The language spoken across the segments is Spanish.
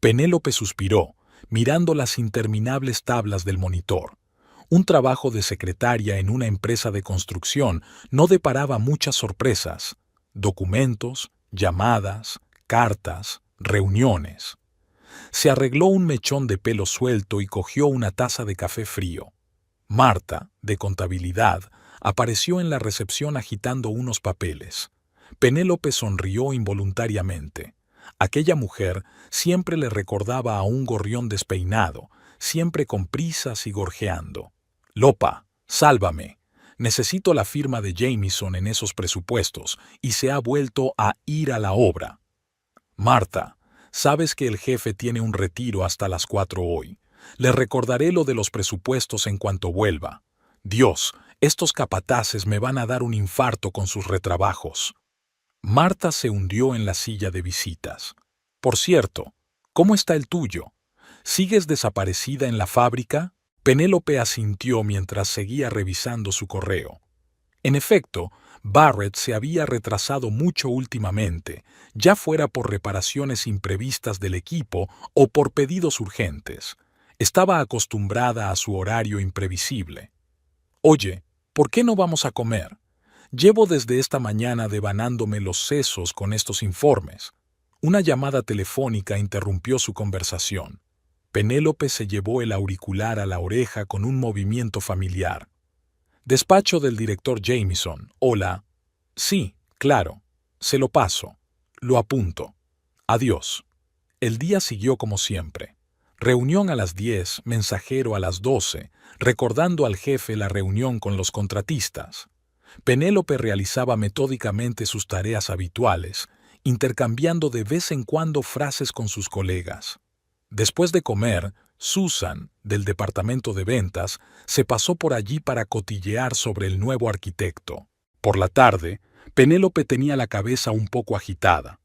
Penélope suspiró, mirando las interminables tablas del monitor. Un trabajo de secretaria en una empresa de construcción no deparaba muchas sorpresas. Documentos, llamadas, cartas, reuniones. Se arregló un mechón de pelo suelto y cogió una taza de café frío. Marta, de contabilidad, apareció en la recepción agitando unos papeles. Penélope sonrió involuntariamente. Aquella mujer siempre le recordaba a un gorrión despeinado, siempre con prisas y gorjeando. «Lopa, sálvame. Necesito la firma de Jamieson en esos presupuestos», y se ha vuelto a ir a la obra. «Marta, sabes que el jefe tiene un retiro hasta las 4 hoy. Le recordaré lo de los presupuestos en cuanto vuelva. Dios, estos capataces me van a dar un infarto con sus retrabajos». Marta se hundió en la silla de visitas. «Por cierto, ¿cómo está el tuyo? ¿Sigues desaparecida en la fábrica?». Penélope asintió mientras seguía revisando su correo. En efecto, Barrett se había retrasado mucho últimamente, ya fuera por reparaciones imprevistas del equipo o por pedidos urgentes. Estaba acostumbrada a su horario imprevisible. «Oye, ¿por qué no vamos a comer? Llevo desde esta mañana devanándome los sesos con estos informes». Una llamada telefónica interrumpió su conversación. Penélope se llevó el auricular a la oreja con un movimiento familiar. «Despacho del director Jamieson. Hola». «Sí, claro. Se lo paso. Lo apunto. Adiós». El día siguió como siempre. Reunión a las 10, mensajero a las 12, recordando al jefe la reunión con los contratistas. Penélope realizaba metódicamente sus tareas habituales, intercambiando de vez en cuando frases con sus colegas. Después de comer, Susan, del departamento de ventas, se pasó por allí para cotillear sobre el nuevo arquitecto. Por la tarde, Penélope tenía la cabeza un poco agitada.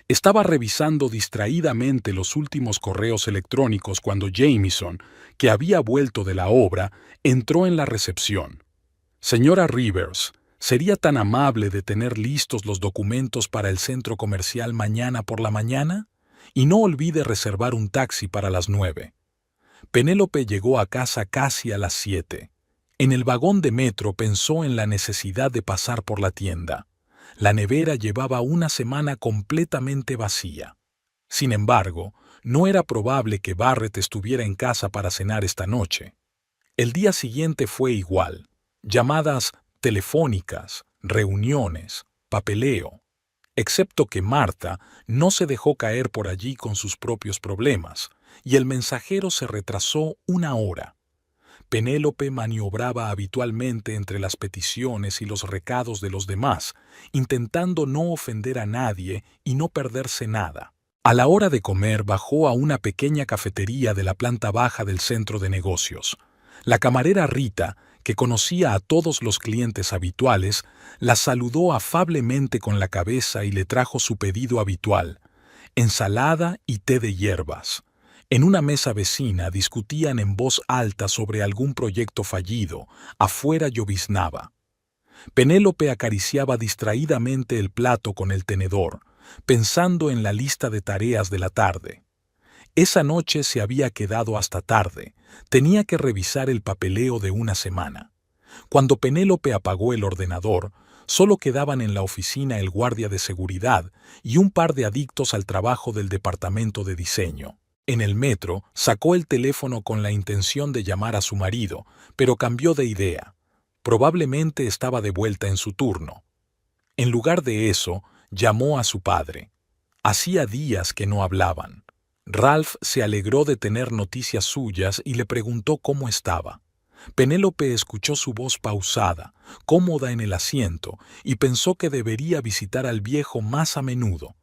Estaba revisando distraídamente los últimos correos electrónicos cuando Jamieson, que había vuelto de la obra, entró en la recepción. «Señora Rivers, ¿sería tan amable de tener listos los documentos para el centro comercial mañana por la mañana? Y no olvide reservar un taxi para las 9». Penélope llegó a casa casi a las 7. En el vagón de metro pensó en la necesidad de pasar por la tienda. La nevera llevaba una semana completamente vacía. Sin embargo, no era probable que Barrett estuviera en casa para cenar esta noche. El día siguiente fue igual. Llamadas telefónicas, reuniones, papeleo. Excepto que Marta no se dejó caer por allí con sus propios problemas, y el mensajero se retrasó 1 hora. Penélope maniobraba habitualmente entre las peticiones y los recados de los demás, intentando no ofender a nadie y no perderse nada. A la hora de comer bajó a una pequeña cafetería de la planta baja del centro de negocios. La camarera Rita, que conocía a todos los clientes habituales, la saludó afablemente con la cabeza y le trajo su pedido habitual: ensalada y té de hierbas. En una mesa vecina discutían en voz alta sobre algún proyecto fallido. Afuera lloviznaba. Penélope acariciaba distraídamente el plato con el tenedor, pensando en la lista de tareas de la tarde. Esa noche se había quedado hasta tarde. Tenía que revisar el papeleo de una semana. Cuando Penélope apagó el ordenador, solo quedaban en la oficina el guardia de seguridad y un par de adictos al trabajo del departamento de diseño. En el metro sacó el teléfono con la intención de llamar a su marido, pero cambió de idea. Probablemente estaba de vuelta en su turno. En lugar de eso, llamó a su padre. Hacía días que no hablaban. Ralph se alegró de tener noticias suyas y le preguntó cómo estaba. Penélope escuchó su voz pausada, cómoda en el asiento, y pensó que debería visitar al viejo más a menudo.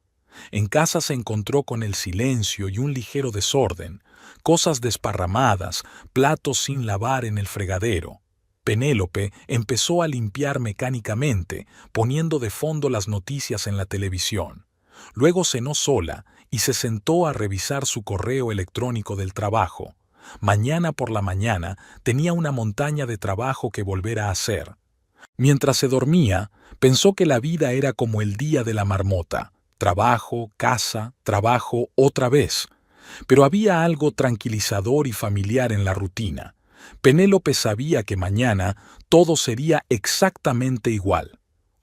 En casa se encontró con el silencio y un ligero desorden, cosas desparramadas, platos sin lavar en el fregadero. Penélope empezó a limpiar mecánicamente, poniendo de fondo las noticias en la televisión. Luego cenó sola y se sentó a revisar su correo electrónico del trabajo. Mañana por la mañana tenía una montaña de trabajo que volver a hacer. Mientras se dormía, pensó que la vida era como el día de la marmota. Trabajo, casa, trabajo, otra vez. Pero había algo tranquilizador y familiar en la rutina. Penélope sabía que mañana todo sería exactamente igual.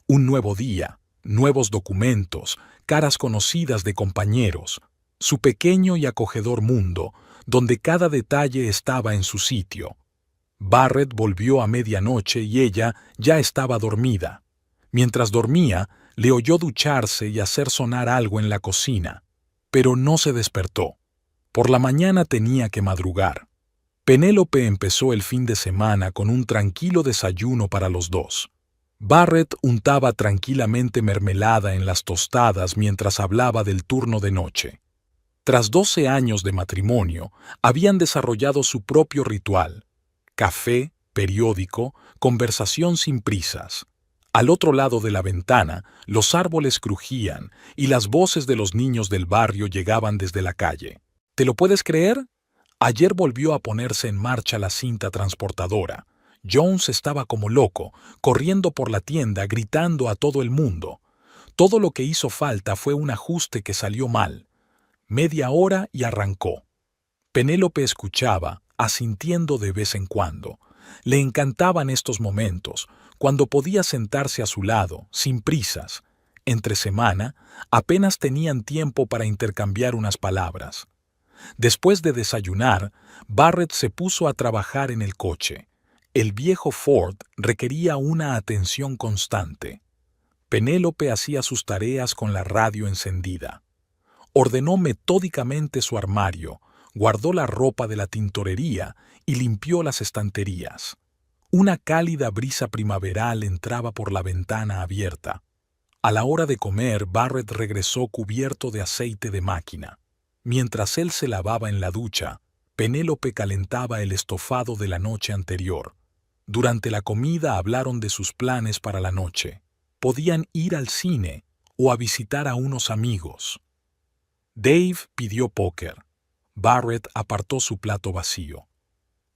Un nuevo día, nuevos documentos, caras conocidas de compañeros, su pequeño y acogedor mundo, donde cada detalle estaba en su sitio. Barrett volvió a medianoche y ella ya estaba dormida. Mientras dormía, le oyó ducharse y hacer sonar algo en la cocina, pero no se despertó. Por la mañana tenía que madrugar. Penélope empezó el fin de semana con un tranquilo desayuno para los dos. Barrett untaba tranquilamente mermelada en las tostadas mientras hablaba del turno de noche. Tras 12 años de matrimonio, habían desarrollado su propio ritual: café, periódico, conversación sin prisas. Al otro lado de la ventana, los árboles crujían y las voces de los niños del barrio llegaban desde la calle. ¿Te lo puedes creer? Ayer volvió a ponerse en marcha la cinta transportadora. Jones estaba como loco, corriendo por la tienda, gritando a todo el mundo. Todo lo que hizo falta fue un ajuste que salió mal. Media hora y arrancó. Penélope escuchaba, asintiendo de vez en cuando. Le encantaban estos momentos, cuando podía sentarse a su lado, sin prisas. Entre semana, apenas tenían tiempo para intercambiar unas palabras. Después de desayunar, Barrett se puso a trabajar en el coche. El viejo Ford requería una atención constante. Penélope hacía sus tareas con la radio encendida. Ordenó metódicamente su armario, guardó la ropa de la tintorería y limpió las estanterías. Una cálida brisa primaveral entraba por la ventana abierta. A la hora de comer, Barrett regresó cubierto de aceite de máquina. Mientras él se lavaba en la ducha, Penélope calentaba el estofado de la noche anterior. Durante la comida hablaron de sus planes para la noche. Podían ir al cine o a visitar a unos amigos. Dave pidió póker. Barrett apartó su plato vacío.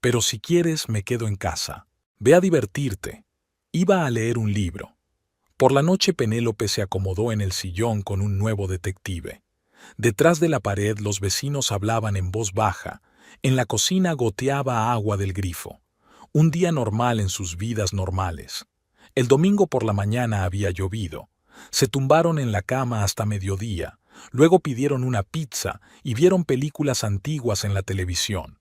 Pero si quieres, me quedo en casa. Ve a divertirte. Iba a leer un libro. Por la noche Penélope se acomodó en el sillón con un nuevo detective. Detrás de la pared los vecinos hablaban en voz baja. En la cocina goteaba agua del grifo. Un día normal en sus vidas normales. El domingo por la mañana había llovido. Se tumbaron en la cama hasta mediodía. Luego pidieron una pizza y vieron películas antiguas en la televisión.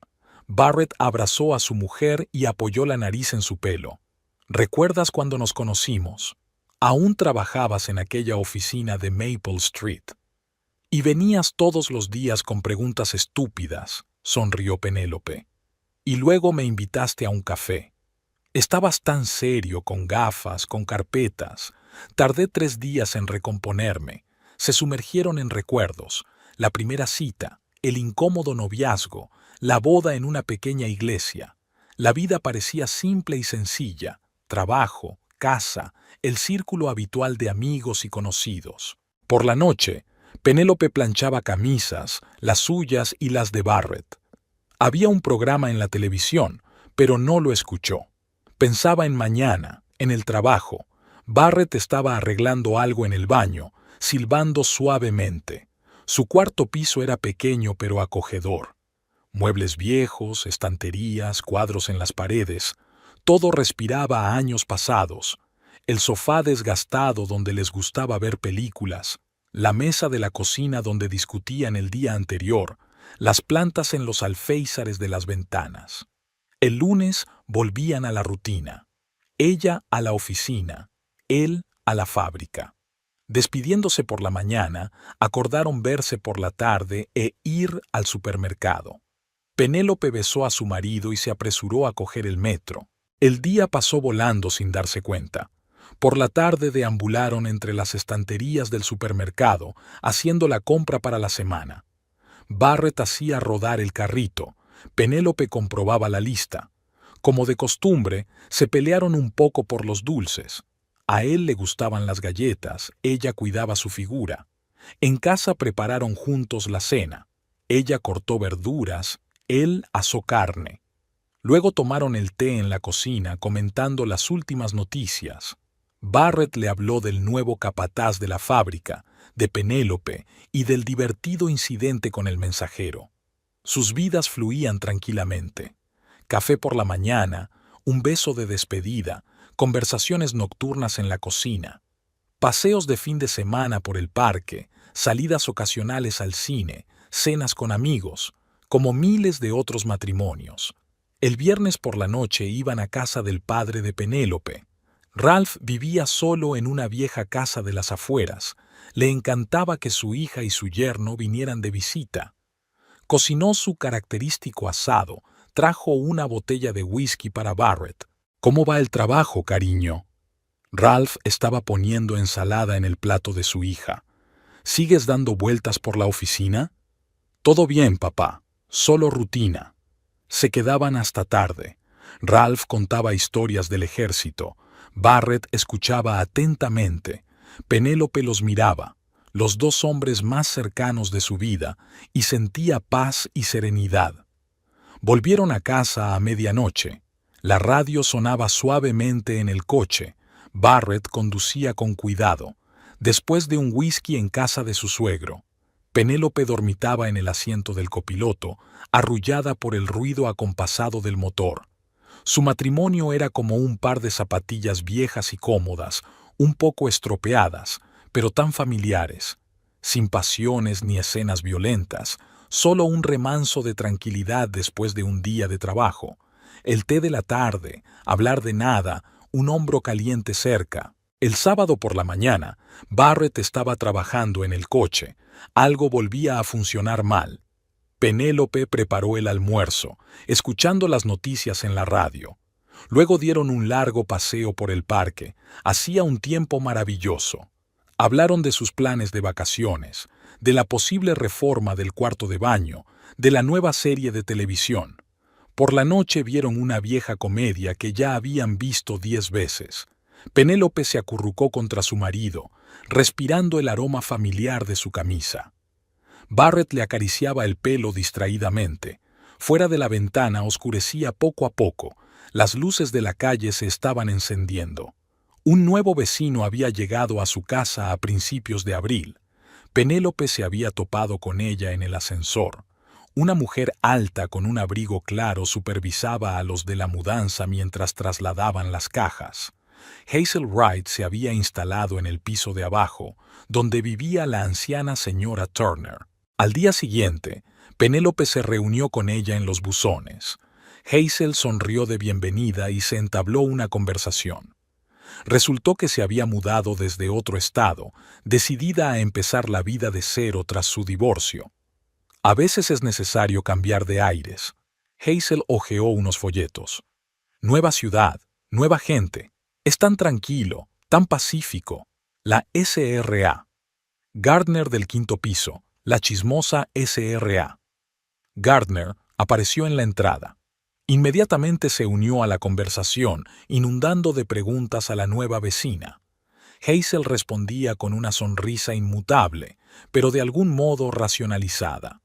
Barrett abrazó a su mujer y apoyó la nariz en su pelo. ¿Recuerdas cuando nos conocimos? Aún trabajabas en aquella oficina de Maple Street. Y venías todos los días con preguntas estúpidas, sonrió Penélope. Y luego me invitaste a un café. Estabas tan serio, con gafas, con carpetas. Tardé 3 días en recomponerme. Se sumergieron en recuerdos, la primera cita, el incómodo noviazgo, la boda en una pequeña iglesia. La vida parecía simple y sencilla: trabajo, casa, el círculo habitual de amigos y conocidos. Por la noche, Penélope planchaba camisas, las suyas y las de Barrett. Había un programa en la televisión, pero no lo escuchó. Pensaba en mañana, en el trabajo. Barrett estaba arreglando algo en el baño, silbando suavemente. Su cuarto piso era pequeño pero acogedor. Muebles viejos, estanterías, cuadros en las paredes. Todo respiraba a años pasados. El sofá desgastado donde les gustaba ver películas, la mesa de la cocina donde discutían el día anterior, las plantas en los alféizares de las ventanas. El lunes volvían a la rutina. Ella a la oficina, él a la fábrica. Despidiéndose por la mañana, acordaron verse por la tarde e ir al supermercado. Penélope besó a su marido y se apresuró a coger el metro. El día pasó volando sin darse cuenta. Por la tarde deambularon entre las estanterías del supermercado, haciendo la compra para la semana. Barrett hacía rodar el carrito. Penélope comprobaba la lista. Como de costumbre, se pelearon un poco por los dulces. A él le gustaban las galletas, ella cuidaba su figura. En casa prepararon juntos la cena. Ella cortó verduras, él asó carne. Luego tomaron el té en la cocina comentando las últimas noticias. Barrett le habló del nuevo capataz de la fábrica, de Penélope y del divertido incidente con el mensajero. Sus vidas fluían tranquilamente. Café por la mañana, un beso de despedida, conversaciones nocturnas en la cocina, paseos de fin de semana por el parque, salidas ocasionales al cine, cenas con amigos, como miles de otros matrimonios. El viernes por la noche iban a casa del padre de Penélope. Ralph vivía solo en una vieja casa de las afueras. Le encantaba que su hija y su yerno vinieran de visita. Cocinó su característico asado, trajo una botella de whisky para Barrett. ¿Cómo va el trabajo, cariño? Ralph estaba poniendo ensalada en el plato de su hija. ¿Sigues dando vueltas por la oficina? Todo bien, papá. Solo rutina. Se quedaban hasta tarde. Ralph contaba historias del ejército. Barrett escuchaba atentamente. Penélope los miraba, los dos hombres más cercanos de su vida, y sentía paz y serenidad. Volvieron a casa a medianoche. La radio sonaba suavemente en el coche. Barrett conducía con cuidado. Después de un whisky en casa de su suegro, Penélope dormitaba en el asiento del copiloto, arrullada por el ruido acompasado del motor. Su matrimonio era como un par de zapatillas viejas y cómodas, un poco estropeadas, pero tan familiares, sin pasiones ni escenas violentas, solo un remanso de tranquilidad después de un día de trabajo. El té de la tarde, hablar de nada, un hombro caliente cerca. El sábado por la mañana, Barrett estaba trabajando en el coche. Algo volvía a funcionar mal. Penélope preparó el almuerzo, escuchando las noticias en la radio. Luego dieron un largo paseo por el parque. Hacía un tiempo maravilloso. Hablaron de sus planes de vacaciones, de la posible reforma del cuarto de baño, de la nueva serie de televisión. Por la noche vieron una vieja comedia que ya habían visto 10 veces. Penélope se acurrucó contra su marido, respirando el aroma familiar de su camisa. Barrett le acariciaba el pelo distraídamente. Fuera de la ventana oscurecía poco a poco. Las luces de la calle se estaban encendiendo. Un nuevo vecino había llegado a su casa a principios de abril. Penélope se había topado con ella en el ascensor. Una mujer alta con un abrigo claro supervisaba a los de la mudanza mientras trasladaban las cajas. Hazel Wright se había instalado en el piso de abajo, donde vivía la anciana señora Turner. Al día siguiente, Penélope se reunió con ella en los buzones. Hazel sonrió de bienvenida y se entabló una conversación. Resultó que se había mudado desde otro estado, decidida a empezar la vida de cero tras su divorcio. A veces es necesario cambiar de aires. Hazel hojeó unos folletos. Nueva ciudad, nueva gente. Es tan tranquilo, tan pacífico. La SRA. Gardner del quinto piso, la chismosa SRA. Gardner apareció en la entrada. Inmediatamente se unió a la conversación, inundando de preguntas a la nueva vecina. Hazel respondía con una sonrisa inmutable, pero de algún modo racionalizada.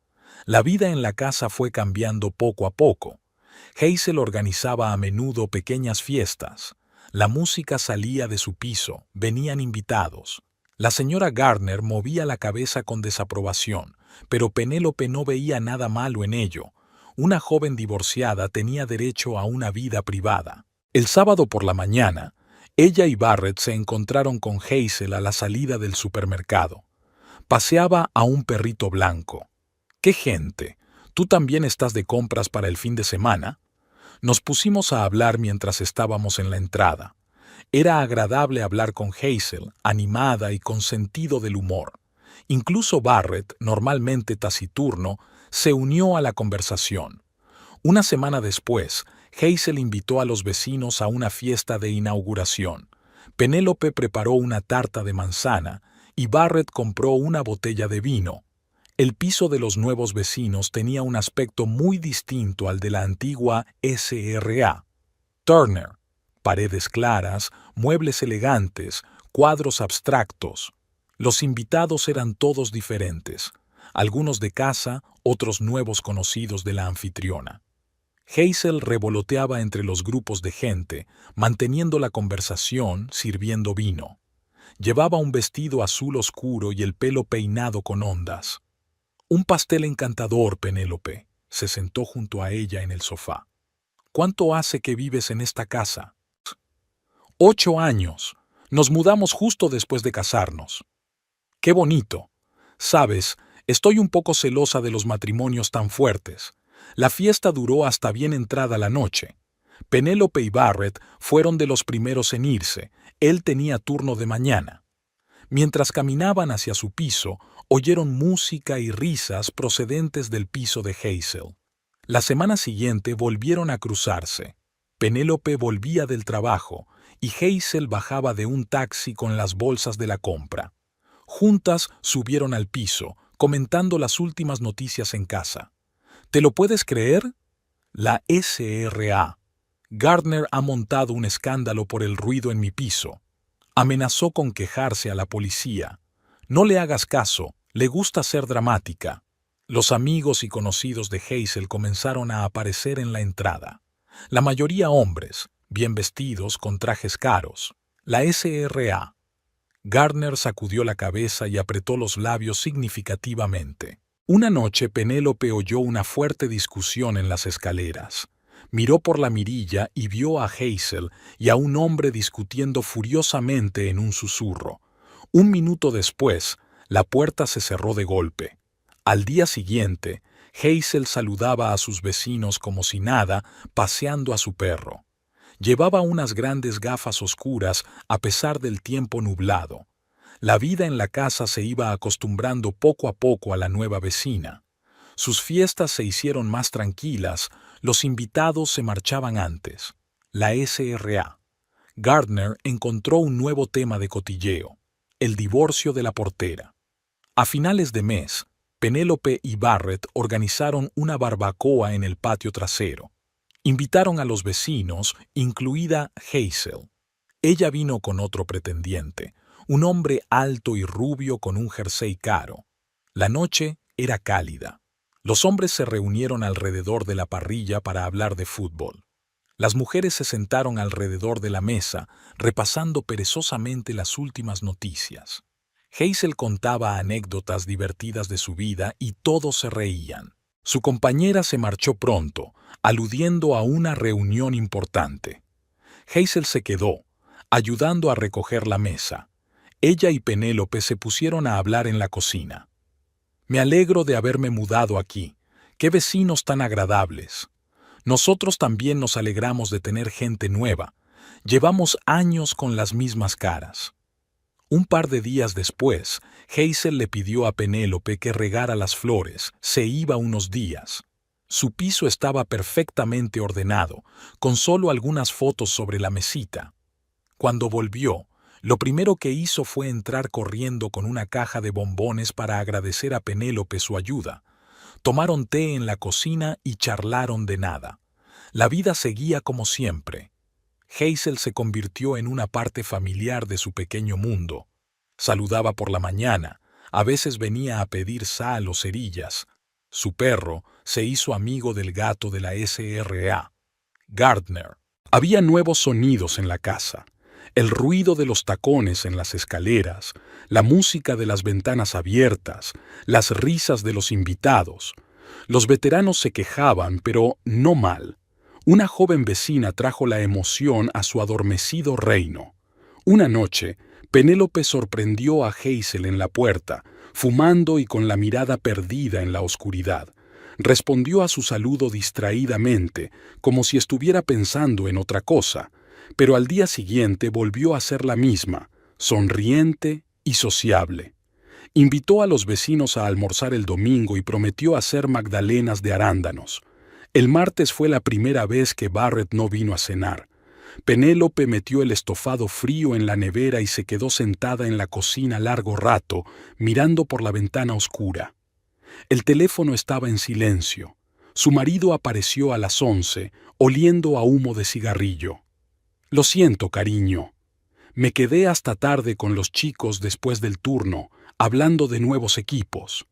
La vida en la casa fue cambiando poco a poco. Hazel organizaba a menudo pequeñas fiestas. La música salía de su piso, venían invitados. La señora Gardner movía la cabeza con desaprobación, pero Penélope no veía nada malo en ello. Una joven divorciada tenía derecho a una vida privada. El sábado por la mañana, ella y Barrett se encontraron con Hazel a la salida del supermercado. Paseaba a un perrito blanco. ¡Qué gente! ¿Tú también estás de compras para el fin de semana? Nos pusimos a hablar mientras estábamos en la entrada. Era agradable hablar con Hazel, animada y con sentido del humor. Incluso Barrett, normalmente taciturno, se unió a la conversación. Una semana después, Hazel invitó a los vecinos a una fiesta de inauguración. Penélope preparó una tarta de manzana y Barrett compró una botella de vino. El piso de los nuevos vecinos tenía un aspecto muy distinto al de la antigua SRA. Turner. Paredes claras, muebles elegantes, cuadros abstractos. Los invitados eran todos diferentes, algunos de casa, otros nuevos conocidos de la anfitriona. Hazel revoloteaba entre los grupos de gente, manteniendo la conversación, sirviendo vino. Llevaba un vestido azul oscuro y el pelo peinado con ondas. Un pastel encantador, Penélope. Se sentó junto a ella en el sofá. ¿Cuánto hace que vives en esta casa? 8 años. Nos mudamos justo después de casarnos. ¡Qué bonito! Sabes, estoy un poco celosa de los matrimonios tan fuertes. La fiesta duró hasta bien entrada la noche. Penélope y Barrett fueron de los primeros en irse. Él tenía turno de mañana. Mientras caminaban hacia su piso, oyeron música y risas procedentes del piso de Hazel. La semana siguiente volvieron a cruzarse. Penélope volvía del trabajo y Hazel bajaba de un taxi con las bolsas de la compra. Juntas subieron al piso, comentando las últimas noticias en casa. ¿Te lo puedes creer? La SRA. Gardner ha montado un escándalo por el ruido en mi piso. Amenazó con quejarse a la policía. No le hagas caso, le gusta ser dramática. Los amigos y conocidos de Hazel comenzaron a aparecer en la entrada. La mayoría hombres, bien vestidos con trajes caros. La SRA. Gardner sacudió la cabeza y apretó los labios significativamente. Una noche Penélope oyó una fuerte discusión en las escaleras. Miró por la mirilla y vio a Hazel y a un hombre discutiendo furiosamente en un susurro. Un minuto después, la puerta se cerró de golpe. Al día siguiente, Hazel saludaba a sus vecinos como si nada, paseando a su perro. Llevaba unas grandes gafas oscuras a pesar del tiempo nublado. La vida en la casa se iba acostumbrando poco a poco a la nueva vecina. Sus fiestas se hicieron más tranquilas, los invitados se marchaban antes. La SRA. Gardner encontró un nuevo tema de cotilleo: el divorcio de la portera. A finales de mes, Penélope y Barrett organizaron una barbacoa en el patio trasero. Invitaron a los vecinos, incluida Hazel. Ella vino con otro pretendiente, un hombre alto y rubio con un jersey caro. La noche era cálida. Los hombres se reunieron alrededor de la parrilla para hablar de fútbol. Las mujeres se sentaron alrededor de la mesa, repasando perezosamente las últimas noticias. Hazel contaba anécdotas divertidas de su vida y todos se reían. Su compañera se marchó pronto, aludiendo a una reunión importante. Hazel se quedó, ayudando a recoger la mesa. Ella y Penélope se pusieron a hablar en la cocina. Me alegro de haberme mudado aquí. ¡Qué vecinos tan agradables! Nosotros también nos alegramos de tener gente nueva. Llevamos años con las mismas caras. Un par de días después, Hazel le pidió a Penélope que regara las flores. Se iba unos días. Su piso estaba perfectamente ordenado, con solo algunas fotos sobre la mesita. Cuando volvió, lo primero que hizo fue entrar corriendo con una caja de bombones para agradecer a Penélope su ayuda. Tomaron té en la cocina y charlaron de nada. La vida seguía como siempre. Hazel se convirtió en una parte familiar de su pequeño mundo. Saludaba por la mañana, a veces venía a pedir sal o cerillas. Su perro se hizo amigo del gato de la SRA, Gardner. Había nuevos sonidos en la casa. El ruido de los tacones en las escaleras, la música de las ventanas abiertas, las risas de los invitados. Los veteranos se quejaban, pero no mal. Una joven vecina trajo la emoción a su adormecido reino. Una noche, Penélope sorprendió a Hazel en la puerta, fumando y con la mirada perdida en la oscuridad. Respondió a su saludo distraídamente, como si estuviera pensando en otra cosa, pero al día siguiente volvió a ser la misma, sonriente y sociable. Invitó a los vecinos a almorzar el domingo y prometió hacer magdalenas de arándanos. El martes fue la primera vez que Barrett no vino a cenar. Penélope metió el estofado frío en la nevera y se quedó sentada en la cocina largo rato, mirando por la ventana oscura. El teléfono estaba en silencio. Su marido apareció a las 11, oliendo a humo de cigarrillo. «Lo siento, cariño. Me quedé hasta tarde con los chicos después del turno, hablando de nuevos equipos».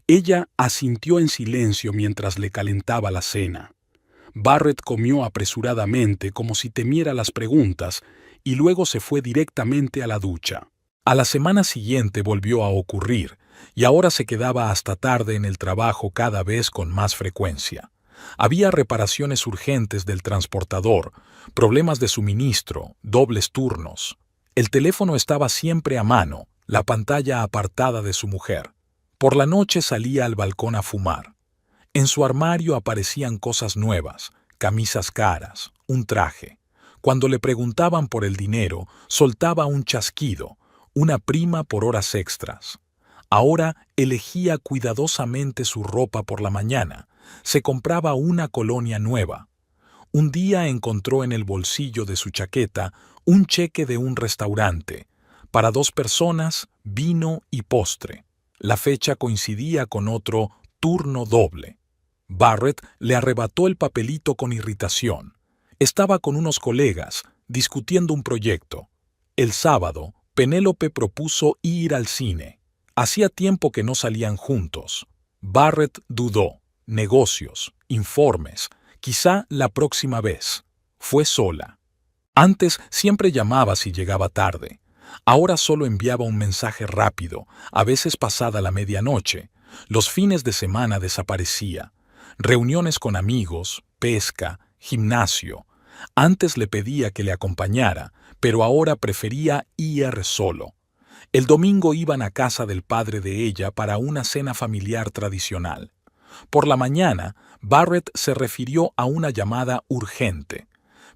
Ella asintió en silencio mientras le calentaba la cena. Barrett comió apresuradamente como si temiera las preguntas y luego se fue directamente a la ducha. A la semana siguiente volvió a ocurrir, y ahora se quedaba hasta tarde en el trabajo cada vez con más frecuencia. Había reparaciones urgentes del transportador, problemas de suministro, dobles turnos. El teléfono estaba siempre a mano, la pantalla apartada de su mujer. Por la noche salía al balcón a fumar. En su armario aparecían cosas nuevas, camisas caras, un traje. Cuando le preguntaban por el dinero, soltaba un chasquido, una prima por horas extras. Ahora elegía cuidadosamente su ropa por la mañana, se compraba una colonia nueva. Un día encontró en el bolsillo de su chaqueta un cheque de un restaurante. Para 2 personas, vino y postre. La fecha coincidía con otro turno doble. Barrett le arrebató el papelito con irritación. Estaba con unos colegas, discutiendo un proyecto. El sábado, Penélope propuso ir al cine. Hacía tiempo que no salían juntos. Barrett dudó. Negocios, informes, quizá la próxima vez. Fue sola. Antes siempre llamaba si llegaba tarde. Ahora solo enviaba un mensaje rápido, a veces pasada la medianoche. Los fines de semana desaparecía. Reuniones con amigos, pesca, gimnasio. Antes le pedía que le acompañara, pero ahora prefería ir solo. El domingo iban a casa del padre de ella para una cena familiar tradicional. Por la mañana, Barrett se refirió a una llamada urgente.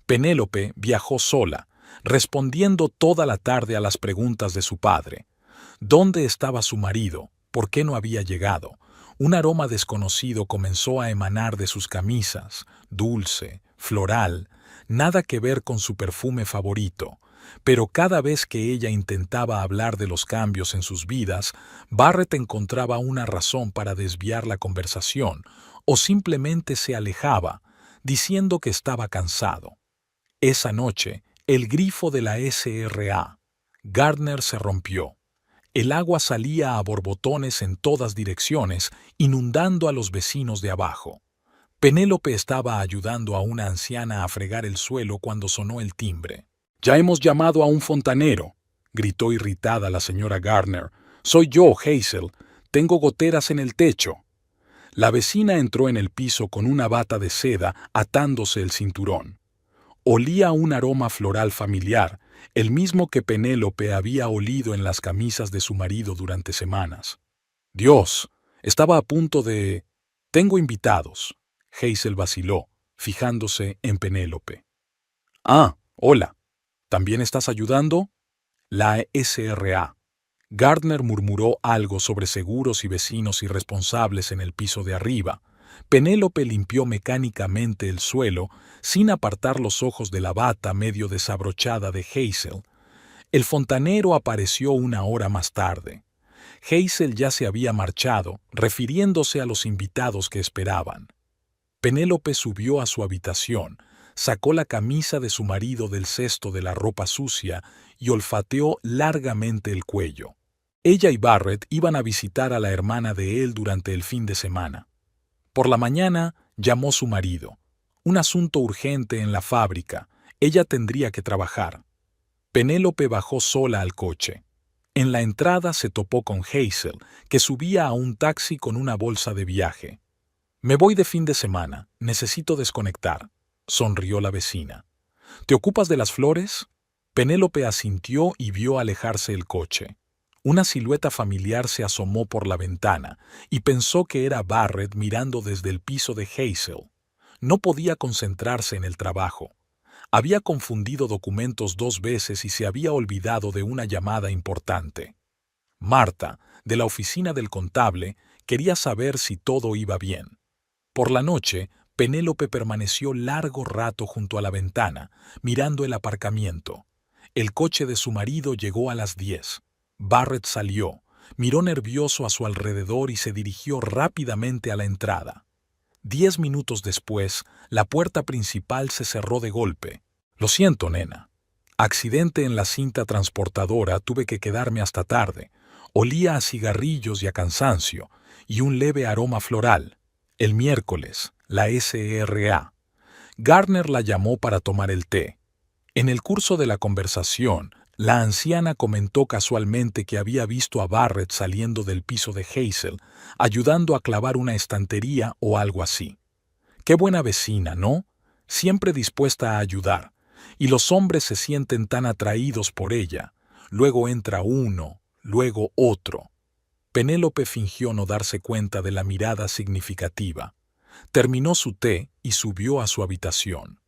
Penélope viajó sola, respondiendo toda la tarde a las preguntas de su padre. ¿Dónde estaba su marido? ¿Por qué no había llegado? Un aroma desconocido comenzó a emanar de sus camisas, dulce, floral, nada que ver con su perfume favorito. Pero cada vez que ella intentaba hablar de los cambios en sus vidas, Barrett encontraba una razón para desviar la conversación, o simplemente se alejaba, diciendo que estaba cansado. Esa noche, el grifo de la SRA Gardner se rompió. El agua salía a borbotones en todas direcciones, inundando a los vecinos de abajo. Penélope estaba ayudando a una anciana a fregar el suelo cuando sonó el timbre. «Ya hemos llamado a un fontanero», gritó irritada la señora Gardner. «Soy yo, Hazel. Tengo goteras en el techo». La vecina entró en el piso con una bata de seda atándose el cinturón. Olía un aroma floral familiar, el mismo que Penélope había olido en las camisas de su marido durante semanas. «Dios, estaba a punto de... Tengo invitados». Hazel vaciló, fijándose en Penélope. «Ah, hola. ¿También estás ayudando?» La SRA. Gardner murmuró algo sobre seguros y vecinos irresponsables en el piso de arriba. Penélope limpió mecánicamente el suelo, sin apartar los ojos de la bata medio desabrochada de Hazel. El fontanero apareció una hora más tarde. Hazel ya se había marchado, refiriéndose a los invitados que esperaban. Penélope subió a su habitación, sacó la camisa de su marido del cesto de la ropa sucia y olfateó largamente el cuello. Ella y Barrett iban a visitar a la hermana de él durante el fin de semana. Por la mañana llamó su marido. Un asunto urgente en la fábrica. Ella tendría que trabajar. Penélope bajó sola al coche. En la entrada se topó con Hazel, que subía a un taxi con una bolsa de viaje. «Me voy de fin de semana. Necesito desconectar», sonrió la vecina. «¿Te ocupas de las flores?» Penélope asintió y vio alejarse el coche. Una silueta familiar se asomó por la ventana y pensó que era Barrett mirando desde el piso de Hazel. No podía concentrarse en el trabajo. Había confundido documentos 2 veces y se había olvidado de una llamada importante. Marta, de la oficina del contable, quería saber si todo iba bien. Por la noche, Penélope permaneció largo rato junto a la ventana, mirando el aparcamiento. El coche de su marido llegó a las 10. Barrett salió, miró nervioso a su alrededor y se dirigió rápidamente a la entrada. 10 minutos después, la puerta principal se cerró de golpe. «Lo siento, nena. Accidente en la cinta transportadora, tuve que quedarme hasta tarde. Olía a cigarrillos y a cansancio, y un leve aroma floral. El miércoles, la SRA». Gardner la llamó para tomar el té. En el curso de la conversación, La anciana comentó casualmente que había visto a Barrett saliendo del piso de Hazel, ayudando a clavar una estantería o algo así. Qué buena vecina, ¿no? Siempre dispuesta a ayudar. Y los hombres se sienten tan atraídos por ella. Luego entra uno, luego otro. Penélope fingió no darse cuenta de la mirada significativa. Terminó su té y subió a su habitación.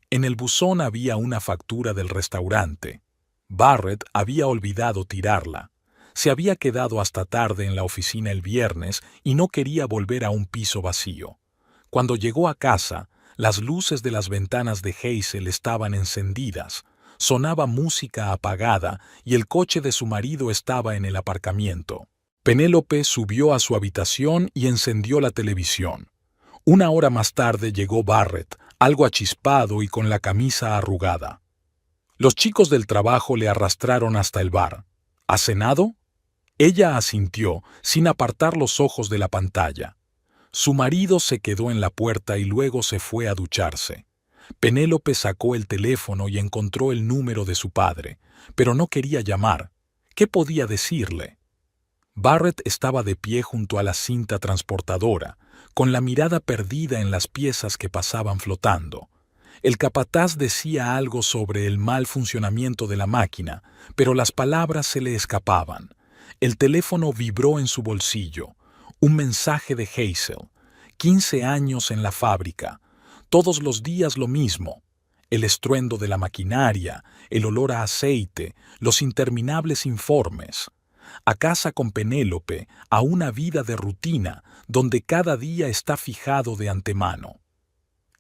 En el buzón había una factura del restaurante. Barrett había olvidado tirarla. Se había quedado hasta tarde en la oficina el viernes y no quería volver a un piso vacío. Cuando llegó a casa, las luces de las ventanas de Hazel estaban encendidas, sonaba música apagada y el coche de su marido estaba en el aparcamiento. Penélope subió a su habitación y encendió la televisión. Una hora más tarde llegó Barrett, algo achispado y con la camisa arrugada. Los chicos del trabajo le arrastraron hasta el bar. ¿Ha cenado? Ella asintió, sin apartar los ojos de la pantalla. Su marido se quedó en la puerta y luego se fue a ducharse. Penélope sacó el teléfono y encontró el número de su padre, pero no quería llamar. ¿Qué podía decirle? Barrett estaba de pie junto a la cinta transportadora, con la mirada perdida en las piezas que pasaban flotando. El capataz decía algo sobre el mal funcionamiento de la máquina, pero las palabras se le escapaban. El teléfono vibró en su bolsillo. Un mensaje de Hazel. 15 años en la fábrica. Todos los días lo mismo. El estruendo de la maquinaria, el olor a aceite, los interminables informes. A casa con Penélope, a una vida de rutina, donde cada día está fijado de antemano.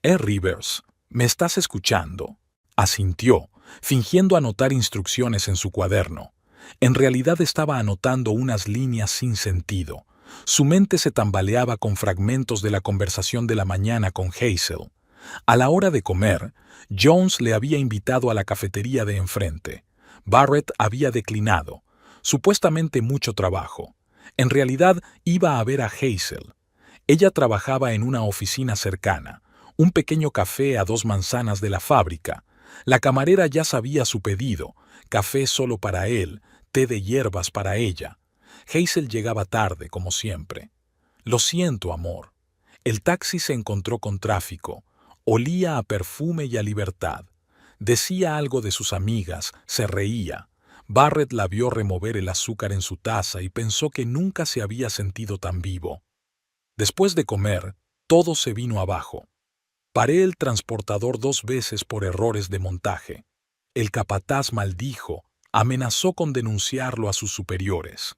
Rivers, ¿me estás escuchando? Asintió, fingiendo anotar instrucciones en su cuaderno. En realidad estaba anotando unas líneas sin sentido. Su mente se tambaleaba con fragmentos de la conversación de la mañana con Hazel. A la hora de comer, Jones le había invitado a la cafetería de enfrente. Barrett había declinado. Supuestamente mucho trabajo. En realidad iba a ver a Hazel. Ella trabajaba en una oficina cercana, un pequeño café a 2 manzanas de la fábrica. La camarera ya sabía su pedido, café solo para él, té de hierbas para ella. Hazel llegaba tarde, como siempre. Lo siento, amor. El taxi se encontró con tráfico. Olía a perfume y a libertad. Decía algo de sus amigas, se reía. Barrett la vio remover el azúcar en su taza y pensó que nunca se había sentido tan vivo. Después de comer, todo se vino abajo. Paré el transportador 2 veces por errores de montaje. El capataz maldijo, amenazó con denunciarlo a sus superiores.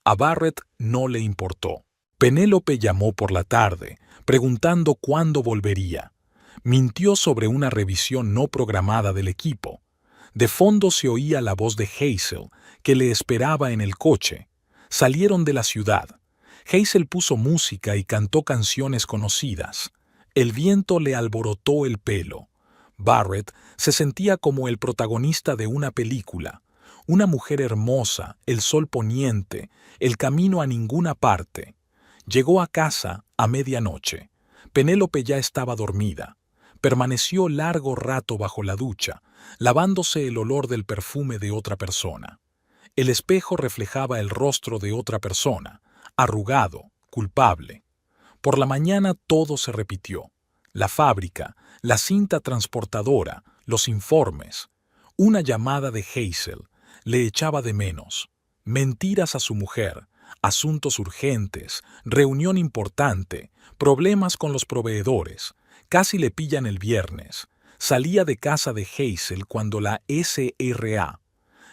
A Barrett no le importó. Penélope llamó por la tarde, preguntando cuándo volvería. Mintió sobre una revisión no programada del equipo. De fondo se oía la voz de Hazel, que le esperaba en el coche. Salieron de la ciudad. Hazel puso música y cantó canciones conocidas. El viento le alborotó el pelo. Barrett se sentía como el protagonista de una película. Una mujer hermosa, el sol poniente, el camino a ninguna parte. Llegó a casa a medianoche. Penélope ya estaba dormida. Permaneció largo rato bajo la ducha, lavándose el olor del perfume de otra persona. El espejo reflejaba el rostro de otra persona, arrugado, culpable. Por la mañana todo se repitió. La fábrica, la cinta transportadora, los informes. Una llamada de Hazel. Le echaba de menos. Mentiras a su mujer, asuntos urgentes, reunión importante, problemas con los proveedores. Casi le pillan el viernes. Salía de casa de Hazel cuando la SRA.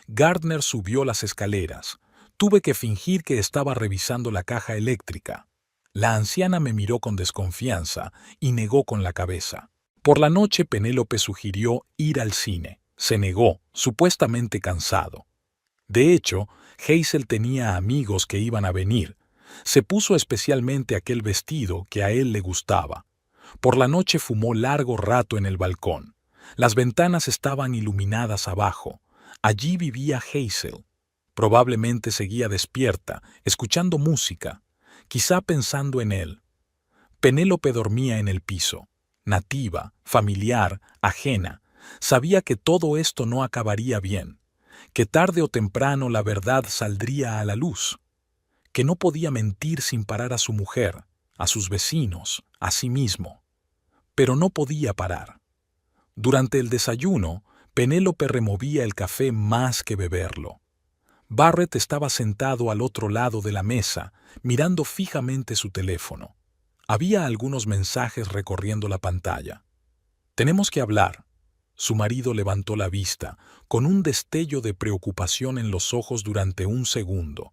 Gardner subió las escaleras. Tuve que fingir que estaba revisando la caja eléctrica. La anciana me miró con desconfianza y negó con la cabeza. Por la noche Penélope sugirió ir al cine. Se negó, supuestamente cansado. De hecho, Hazel tenía amigos que iban a venir. Se puso especialmente aquel vestido que a él le gustaba. Por la noche fumó largo rato en el balcón. Las ventanas estaban iluminadas abajo. Allí vivía Hazel. Probablemente seguía despierta, escuchando música, quizá pensando en él. Penélope dormía en el piso, nativa, familiar, ajena. Sabía que todo esto no acabaría bien. que tarde o temprano la verdad saldría a la luz, que no podía mentir sin parar a su mujer, a sus vecinos, a sí mismo. Pero no podía parar. Durante el desayuno, Penélope removía el café más que beberlo. Barrett estaba sentado al otro lado de la mesa, mirando fijamente su teléfono. Había algunos mensajes recorriendo la pantalla. «Tenemos que hablar». Su marido levantó la vista, con un destello de preocupación en los ojos durante un segundo,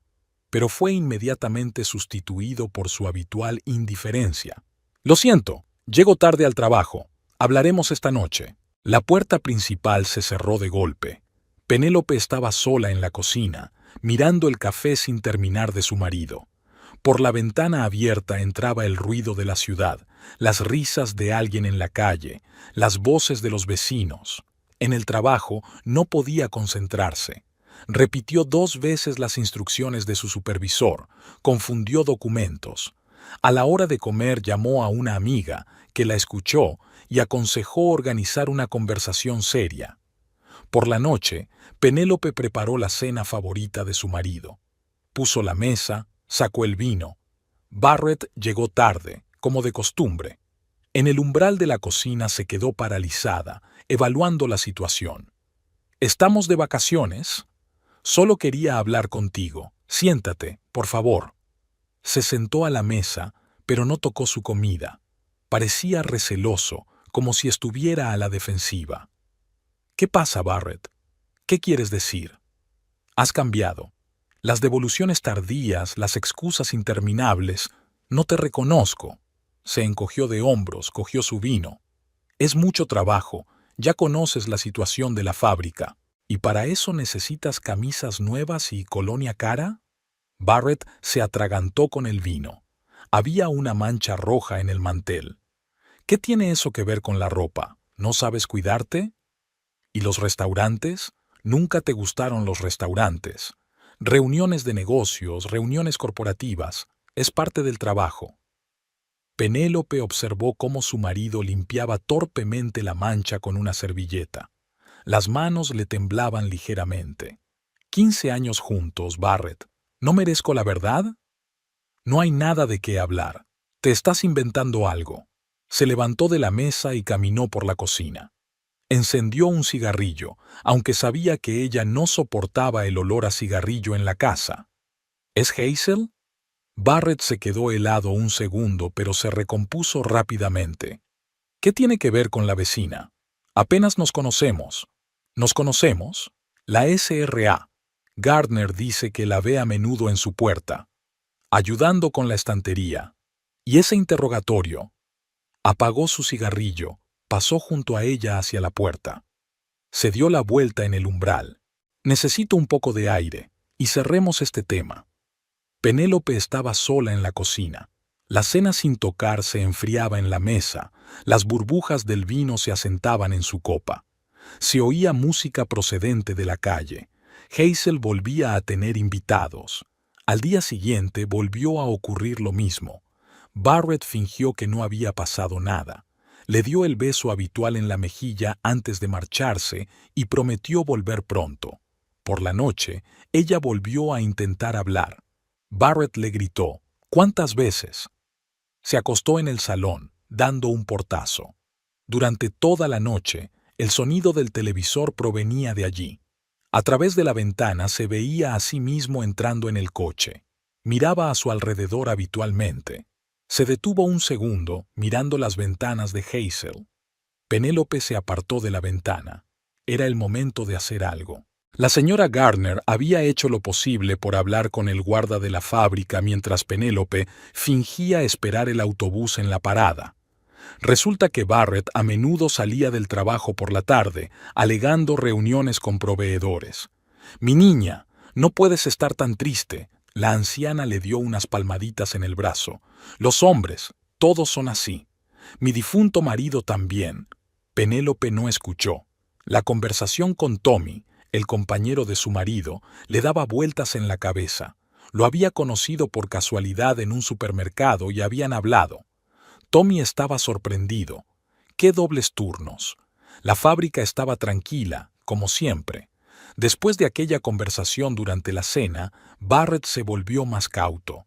pero fue inmediatamente sustituido por su habitual indiferencia. «Lo siento, llego tarde al trabajo. Hablaremos esta noche». La puerta principal se cerró de golpe. Penélope estaba sola en la cocina, mirando el café sin terminar de su marido. Por la ventana abierta entraba el ruido de la ciudad, las risas de alguien en la calle, las voces de los vecinos. En el trabajo no podía concentrarse. Repitió 2 veces las instrucciones de su supervisor, confundió documentos. A la hora de comer llamó a una amiga, que la escuchó y aconsejó organizar una conversación seria. Por la noche, Penélope preparó la cena favorita de su marido. Puso la mesa, sacó el vino. Barrett llegó tarde, como de costumbre. En el umbral de la cocina se quedó paralizada, evaluando la situación. «¿Estamos de vacaciones? Solo quería hablar contigo. Siéntate, por favor». Se sentó a la mesa, pero no tocó su comida. Parecía receloso, como si estuviera a la defensiva. «¿Qué pasa, Barrett? ¿Qué quieres decir? Has cambiado. Las devoluciones tardías, las excusas interminables. No te reconozco». Se encogió de hombros, cogió su vino. «Es mucho trabajo, ya conoces la situación de la fábrica. ¿Y para eso necesitas camisas nuevas y colonia cara?» Barrett se atragantó con el vino. Había una mancha roja en el mantel. «¿Qué tiene eso que ver con la ropa? ¿No sabes cuidarte? ¿Y los restaurantes? Nunca te gustaron los restaurantes. Reuniones de negocios, reuniones corporativas, es parte del trabajo». Penélope observó cómo su marido limpiaba torpemente la mancha con una servilleta. Las manos le temblaban ligeramente. 15 años juntos, Barrett. ¿No merezco la verdad? No hay nada de qué hablar. Te estás inventando algo. Se levantó de la mesa y caminó por la cocina. Encendió un cigarrillo, aunque sabía que ella no soportaba el olor a cigarrillo en la casa. ¿Es Hazel? Barrett se quedó helado un segundo, pero se recompuso rápidamente. ¿Qué tiene que ver con la vecina? Apenas nos conocemos. ¿Nos conocemos? La SRA. Gardner dice que la ve a menudo en su puerta, ayudando con la estantería. ¿Y ese interrogatorio? Apagó su cigarrillo, pasó junto a ella hacia la puerta. Se dio la vuelta en el umbral. «Necesito un poco de aire, y cerremos este tema». Penélope estaba sola en la cocina. La cena sin tocar se enfriaba en la mesa, las burbujas del vino se asentaban en su copa. Se oía música procedente de la calle. Hazel volvía a tener invitados. Al día siguiente volvió a ocurrir lo mismo. Barrett fingió que no había pasado nada. Le dio el beso habitual en la mejilla antes de marcharse y prometió volver pronto. Por la noche, ella volvió a intentar hablar. Barrett le gritó: «¿Cuántas veces?». Se acostó en el salón, dando un portazo. Durante toda la noche, el sonido del televisor provenía de allí. A través de la ventana se veía a sí mismo entrando en el coche. Miraba a su alrededor habitualmente. Se detuvo un segundo, mirando las ventanas de Hazel. Penélope se apartó de la ventana. Era el momento de hacer algo. La señora Gardner había hecho lo posible por hablar con el guarda de la fábrica mientras Penélope fingía esperar el autobús en la parada. Resulta que Barrett a menudo salía del trabajo por la tarde, alegando reuniones con proveedores. «Mi niña, no puedes estar tan triste». La anciana le dio unas palmaditas en el brazo. «Los hombres, todos son así. Mi difunto marido también». Penélope no escuchó. La conversación con Tommy, el compañero de su marido, le daba vueltas en la cabeza. Lo había conocido por casualidad en un supermercado y habían hablado. Tommy estaba sorprendido. ¿Qué dobles turnos? La fábrica estaba tranquila, como siempre. Después de aquella conversación durante la cena, Barrett se volvió más cauto.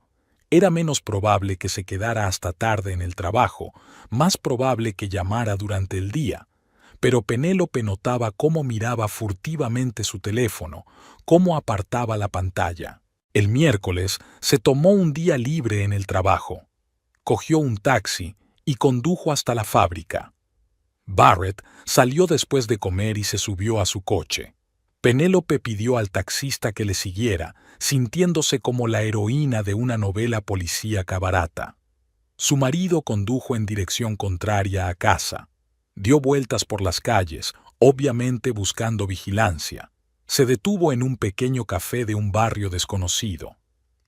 Era menos probable que se quedara hasta tarde en el trabajo, más probable que llamara durante el día. Pero Penélope notaba cómo miraba furtivamente su teléfono, cómo apartaba la pantalla. El miércoles se tomó un día libre en el trabajo. Cogió un taxi y condujo hasta la fábrica. Barrett salió después de comer y se subió a su coche. Penélope pidió al taxista que le siguiera, sintiéndose como la heroína de una novela policíaca barata. Su marido condujo en dirección contraria a casa. Dio vueltas por las calles, obviamente buscando vigilancia. Se detuvo en un pequeño café de un barrio desconocido.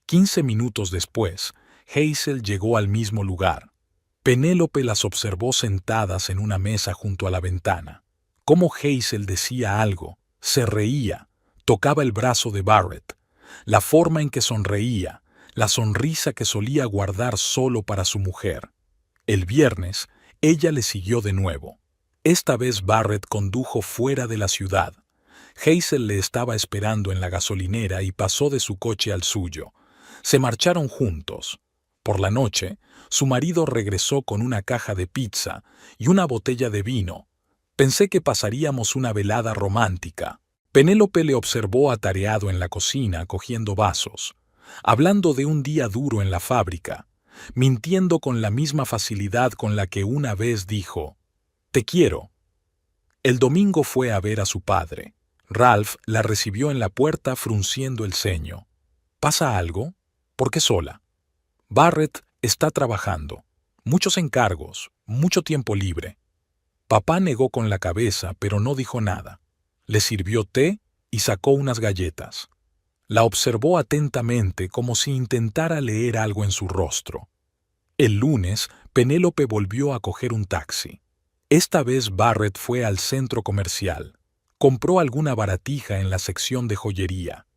15 minutos después, Hazel llegó al mismo lugar. Penélope las observó sentadas en una mesa junto a la ventana. Cómo Hazel decía algo, se reía, tocaba el brazo de Barrett. La forma en que sonreía, la sonrisa que solía guardar solo para su mujer. El viernes, ella le siguió de nuevo. Esta vez Barrett condujo fuera de la ciudad. Hazel le estaba esperando en la gasolinera y pasó de su coche al suyo. Se marcharon juntos. Por la noche, su marido regresó con una caja de pizza y una botella de vino. Pensé que pasaríamos una velada romántica. Penélope le observó atareado en la cocina cogiendo vasos, hablando de un día duro en la fábrica, mintiendo con la misma facilidad con la que una vez dijo, «Te quiero». El domingo fue a ver a su padre. Ralph la recibió en la puerta frunciendo el ceño. «¿Pasa algo? ¿Por qué sola?» «Barrett está trabajando. Muchos encargos, mucho tiempo libre». Papá negó con la cabeza, pero no dijo nada. Le sirvió té y sacó unas galletas. La observó atentamente como si intentara leer algo en su rostro. El lunes, Penélope volvió a coger un taxi. Esta vez Barrett fue al centro comercial. Compró alguna baratija en la sección de joyería.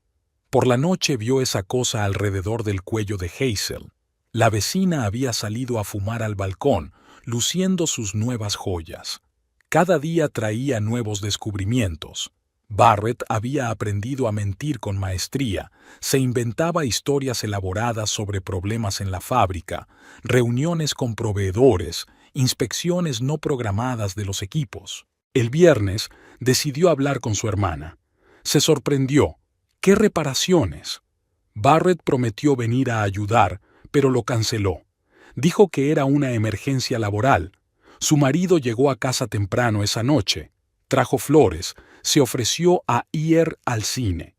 Por la noche vio esa cosa alrededor del cuello de Hazel. La vecina había salido a fumar al balcón, luciendo sus nuevas joyas. Cada día traía nuevos descubrimientos. Barrett había aprendido a mentir con maestría, se inventaba historias elaboradas sobre problemas en la fábrica, reuniones con proveedores, inspecciones no programadas de los equipos. El viernes decidió hablar con su hermana. Se sorprendió. ¿Qué reparaciones? Barrett prometió venir a ayudar, pero lo canceló. Dijo que era una emergencia laboral. Su marido llegó a casa temprano esa noche. Trajo flores, se ofreció a ir al cine.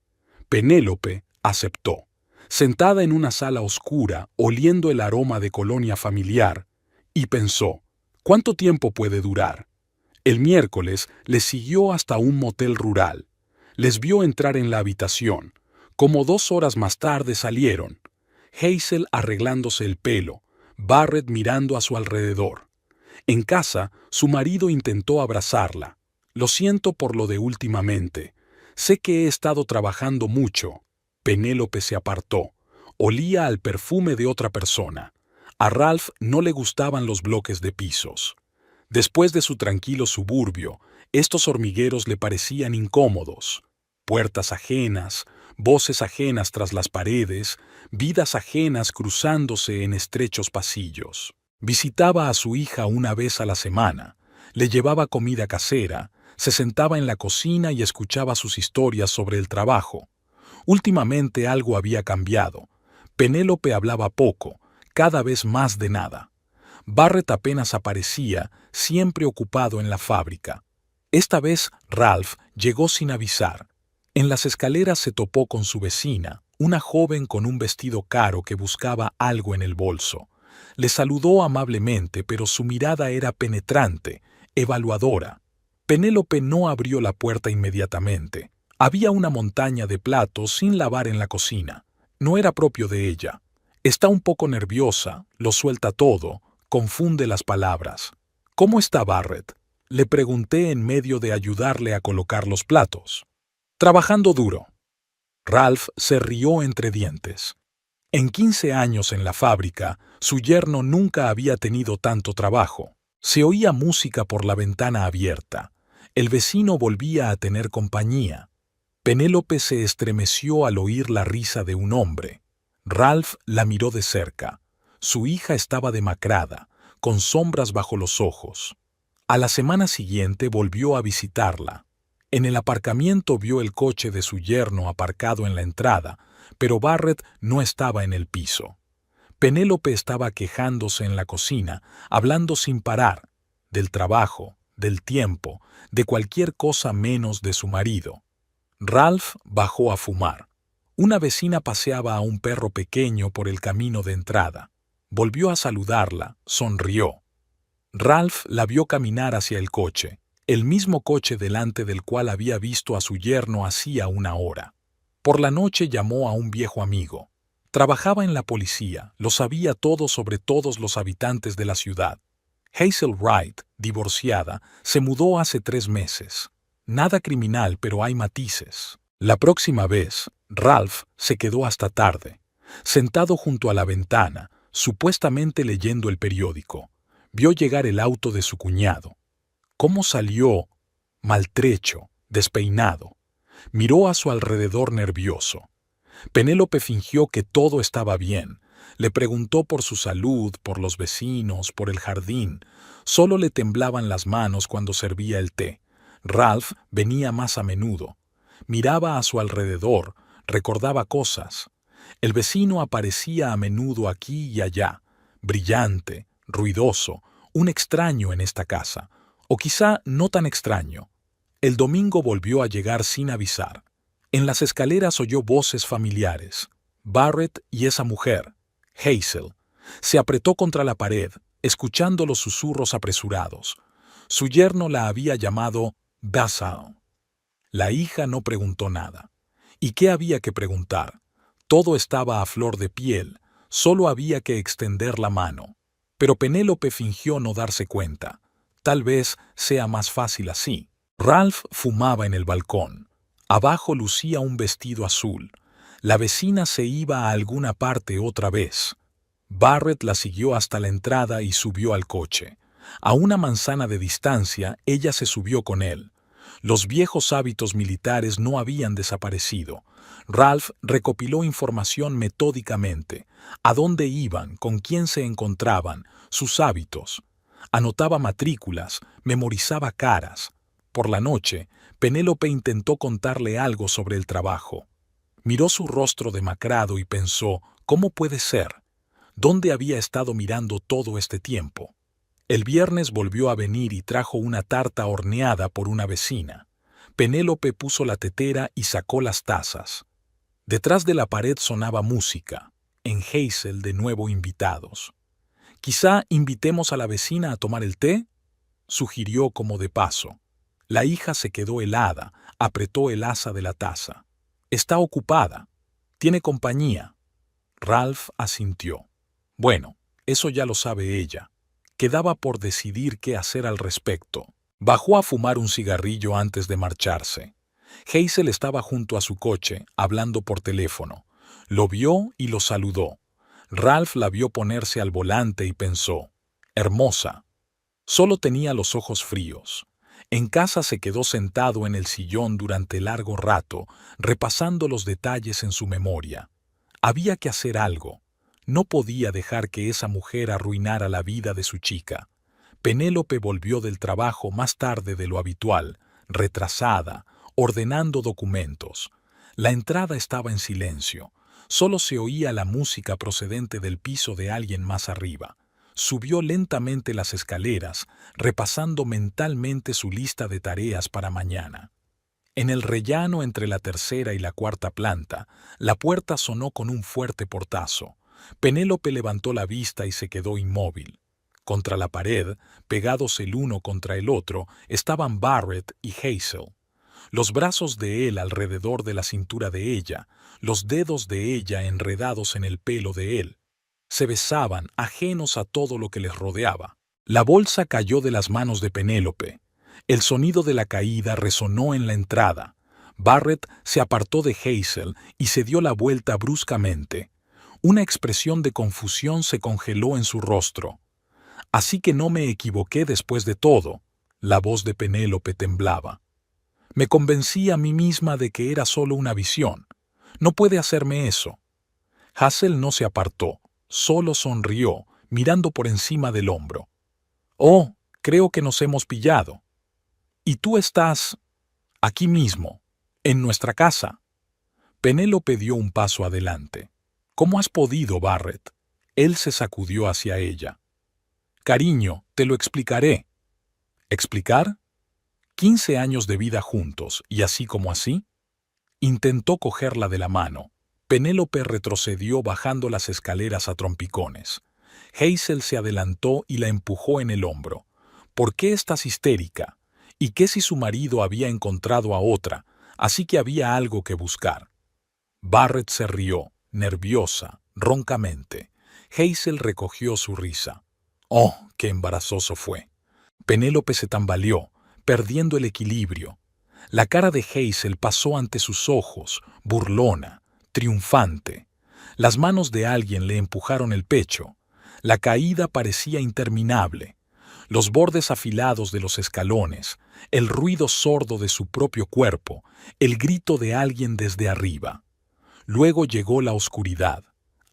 Penélope aceptó. Sentada en una sala oscura, oliendo el aroma de colonia familiar, y pensó, ¿cuánto tiempo puede durar? El miércoles les siguió hasta un motel rural. Les vio entrar en la habitación. Como 2 horas más tarde salieron. Hazel arreglándose el pelo, Barrett mirando a su alrededor. En casa, su marido intentó abrazarla. Lo siento por lo de últimamente. Sé que he estado trabajando mucho. Penélope se apartó. Olía al perfume de otra persona. A Ralph no le gustaban los bloques de pisos. Después de su tranquilo suburbio, estos hormigueros le parecían incómodos. Puertas ajenas, voces ajenas tras las paredes, vidas ajenas cruzándose en estrechos pasillos. Visitaba a su hija una vez a la semana, le llevaba comida casera, se sentaba en la cocina y escuchaba sus historias sobre el trabajo. Últimamente algo había cambiado. Penélope hablaba poco, cada vez más de nada. Barrett apenas aparecía, siempre ocupado en la fábrica. Esta vez Ralph llegó sin avisar. En las escaleras se topó con su vecina, una joven con un vestido caro que buscaba algo en el bolso. Le saludó amablemente, pero su mirada era penetrante, evaluadora. Penélope no abrió la puerta inmediatamente. Había una montaña de platos sin lavar en la cocina. No era propio de ella. Está un poco nerviosa, lo suelta todo, confunde las palabras. ¿Cómo está Barrett?, le pregunté en medio de ayudarle a colocar los platos. Trabajando duro. Ralph se rió entre dientes. En 15 años en la fábrica, su yerno nunca había tenido tanto trabajo. Se oía música por la ventana abierta. El vecino volvía a tener compañía. Penélope se estremeció al oír la risa de un hombre. Ralph la miró de cerca. Su hija estaba demacrada, con sombras bajo los ojos. A la semana siguiente volvió a visitarla. En el aparcamiento vio el coche de su yerno aparcado en la entrada, pero Barrett no estaba en el piso. Penélope estaba quejándose en la cocina, hablando sin parar, del trabajo, del tiempo, de cualquier cosa menos de su marido. Ralph bajó a fumar. Una vecina paseaba a un perro pequeño por el camino de entrada. Volvió a saludarla, sonrió. Ralph la vio caminar hacia el coche, el mismo coche delante del cual había visto a su yerno hacía una hora. Por la noche llamó a un viejo amigo. Trabajaba en la policía, lo sabía todo sobre todos los habitantes de la ciudad. Hazel Wright, divorciada, se mudó hace 3 meses. Nada criminal, pero hay matices. La próxima vez, Ralph se quedó hasta tarde, sentado junto a la ventana, supuestamente leyendo el periódico. Vio llegar el auto de su cuñado. ¿Cómo salió? Maltrecho, despeinado. Miró a su alrededor nervioso. Penélope fingió que todo estaba bien. Le preguntó por su salud, por los vecinos, por el jardín. Solo le temblaban las manos cuando servía el té. Ralph venía más a menudo. Miraba a su alrededor, recordaba cosas. El vecino aparecía a menudo aquí y allá, brillante, ruidoso, un extraño en esta casa, o quizá no tan extraño. El domingo volvió a llegar sin avisar. En las escaleras oyó voces familiares. Barrett y esa mujer, Hazel. Se apretó contra la pared, escuchando los susurros apresurados. Su yerno la había llamado Basil. La hija no preguntó nada. ¿Y qué había que preguntar? Todo estaba a flor de piel, solo había que extender la mano. Pero Penélope fingió no darse cuenta. Tal vez sea más fácil así. Ralph fumaba en el balcón. Abajo lucía un vestido azul. La vecina se iba a alguna parte otra vez. Barrett la siguió hasta la entrada y subió al coche. A una manzana de distancia, ella se subió con él. Los viejos hábitos militares no habían desaparecido. Ralph recopiló información metódicamente. A dónde iban, con quién se encontraban, sus hábitos. Anotaba matrículas, memorizaba caras. Por la noche, Penélope intentó contarle algo sobre el trabajo. Miró su rostro demacrado y pensó, ¿cómo puede ser? ¿Dónde había estado mirando todo este tiempo? El viernes volvió a venir y trajo una tarta horneada por una vecina. Penélope puso la tetera y sacó las tazas. Detrás de la pared sonaba música. En Hazel de nuevo invitados. «Quizá invitemos a la vecina a tomar el té», sugirió como de paso. La hija se quedó helada, apretó el asa de la taza. «Está ocupada. Tiene compañía». Ralph asintió. Bueno, eso ya lo sabe ella. Quedaba por decidir qué hacer al respecto. Bajó a fumar un cigarrillo antes de marcharse. Hazel estaba junto a su coche, hablando por teléfono. Lo vio y lo saludó. Ralph la vio ponerse al volante y pensó, hermosa. Solo tenía los ojos fríos. En casa se quedó sentado en el sillón durante largo rato, repasando los detalles en su memoria. Había que hacer algo. No podía dejar que esa mujer arruinara la vida de su chica. Penélope volvió del trabajo más tarde de lo habitual, retrasada, ordenando documentos. La entrada estaba en silencio. Solo se oía la música procedente del piso de alguien más arriba. Subió lentamente las escaleras, repasando mentalmente su lista de tareas para mañana. En el rellano entre la tercera y la cuarta planta, la puerta sonó con un fuerte portazo. Penélope levantó la vista y se quedó inmóvil. Contra la pared, pegados el uno contra el otro, estaban Barrett y Hazel. Los brazos de él alrededor de la cintura de ella, los dedos de ella enredados en el pelo de él. Se besaban, ajenos a todo lo que les rodeaba. La bolsa cayó de las manos de Penélope. El sonido de la caída resonó en la entrada. Barrett se apartó de Hazel y se dio la vuelta bruscamente. Una expresión de confusión se congeló en su rostro. «Así que no me equivoqué después de todo». La voz de Penélope temblaba. Me convencí a mí misma de que era solo una visión. No puede hacerme eso. Hazel no se apartó, solo sonrió, mirando por encima del hombro. Oh, creo que nos hemos pillado. Y tú estás aquí mismo, en nuestra casa. Penélope dio un paso adelante. ¿Cómo has podido, Barrett? Él se sacudió hacia ella. Cariño, te lo explicaré. ¿Explicar? 15 años de vida juntos, y así como así. Intentó cogerla de la mano. Penélope retrocedió bajando las escaleras a trompicones. Hazel se adelantó y la empujó en el hombro. ¿Por qué estás histérica? ¿Y qué si su marido había encontrado a otra, así que había algo que buscar? Barrett se rió, nerviosa, roncamente. Hazel recogió su risa. ¡Oh, qué embarazoso fue! Penélope se tambaleó, perdiendo el equilibrio. La cara de Hazel pasó ante sus ojos, burlona, triunfante. Las manos de alguien le empujaron el pecho. La caída parecía interminable. Los bordes afilados de los escalones, el ruido sordo de su propio cuerpo, el grito de alguien desde arriba. Luego llegó la oscuridad.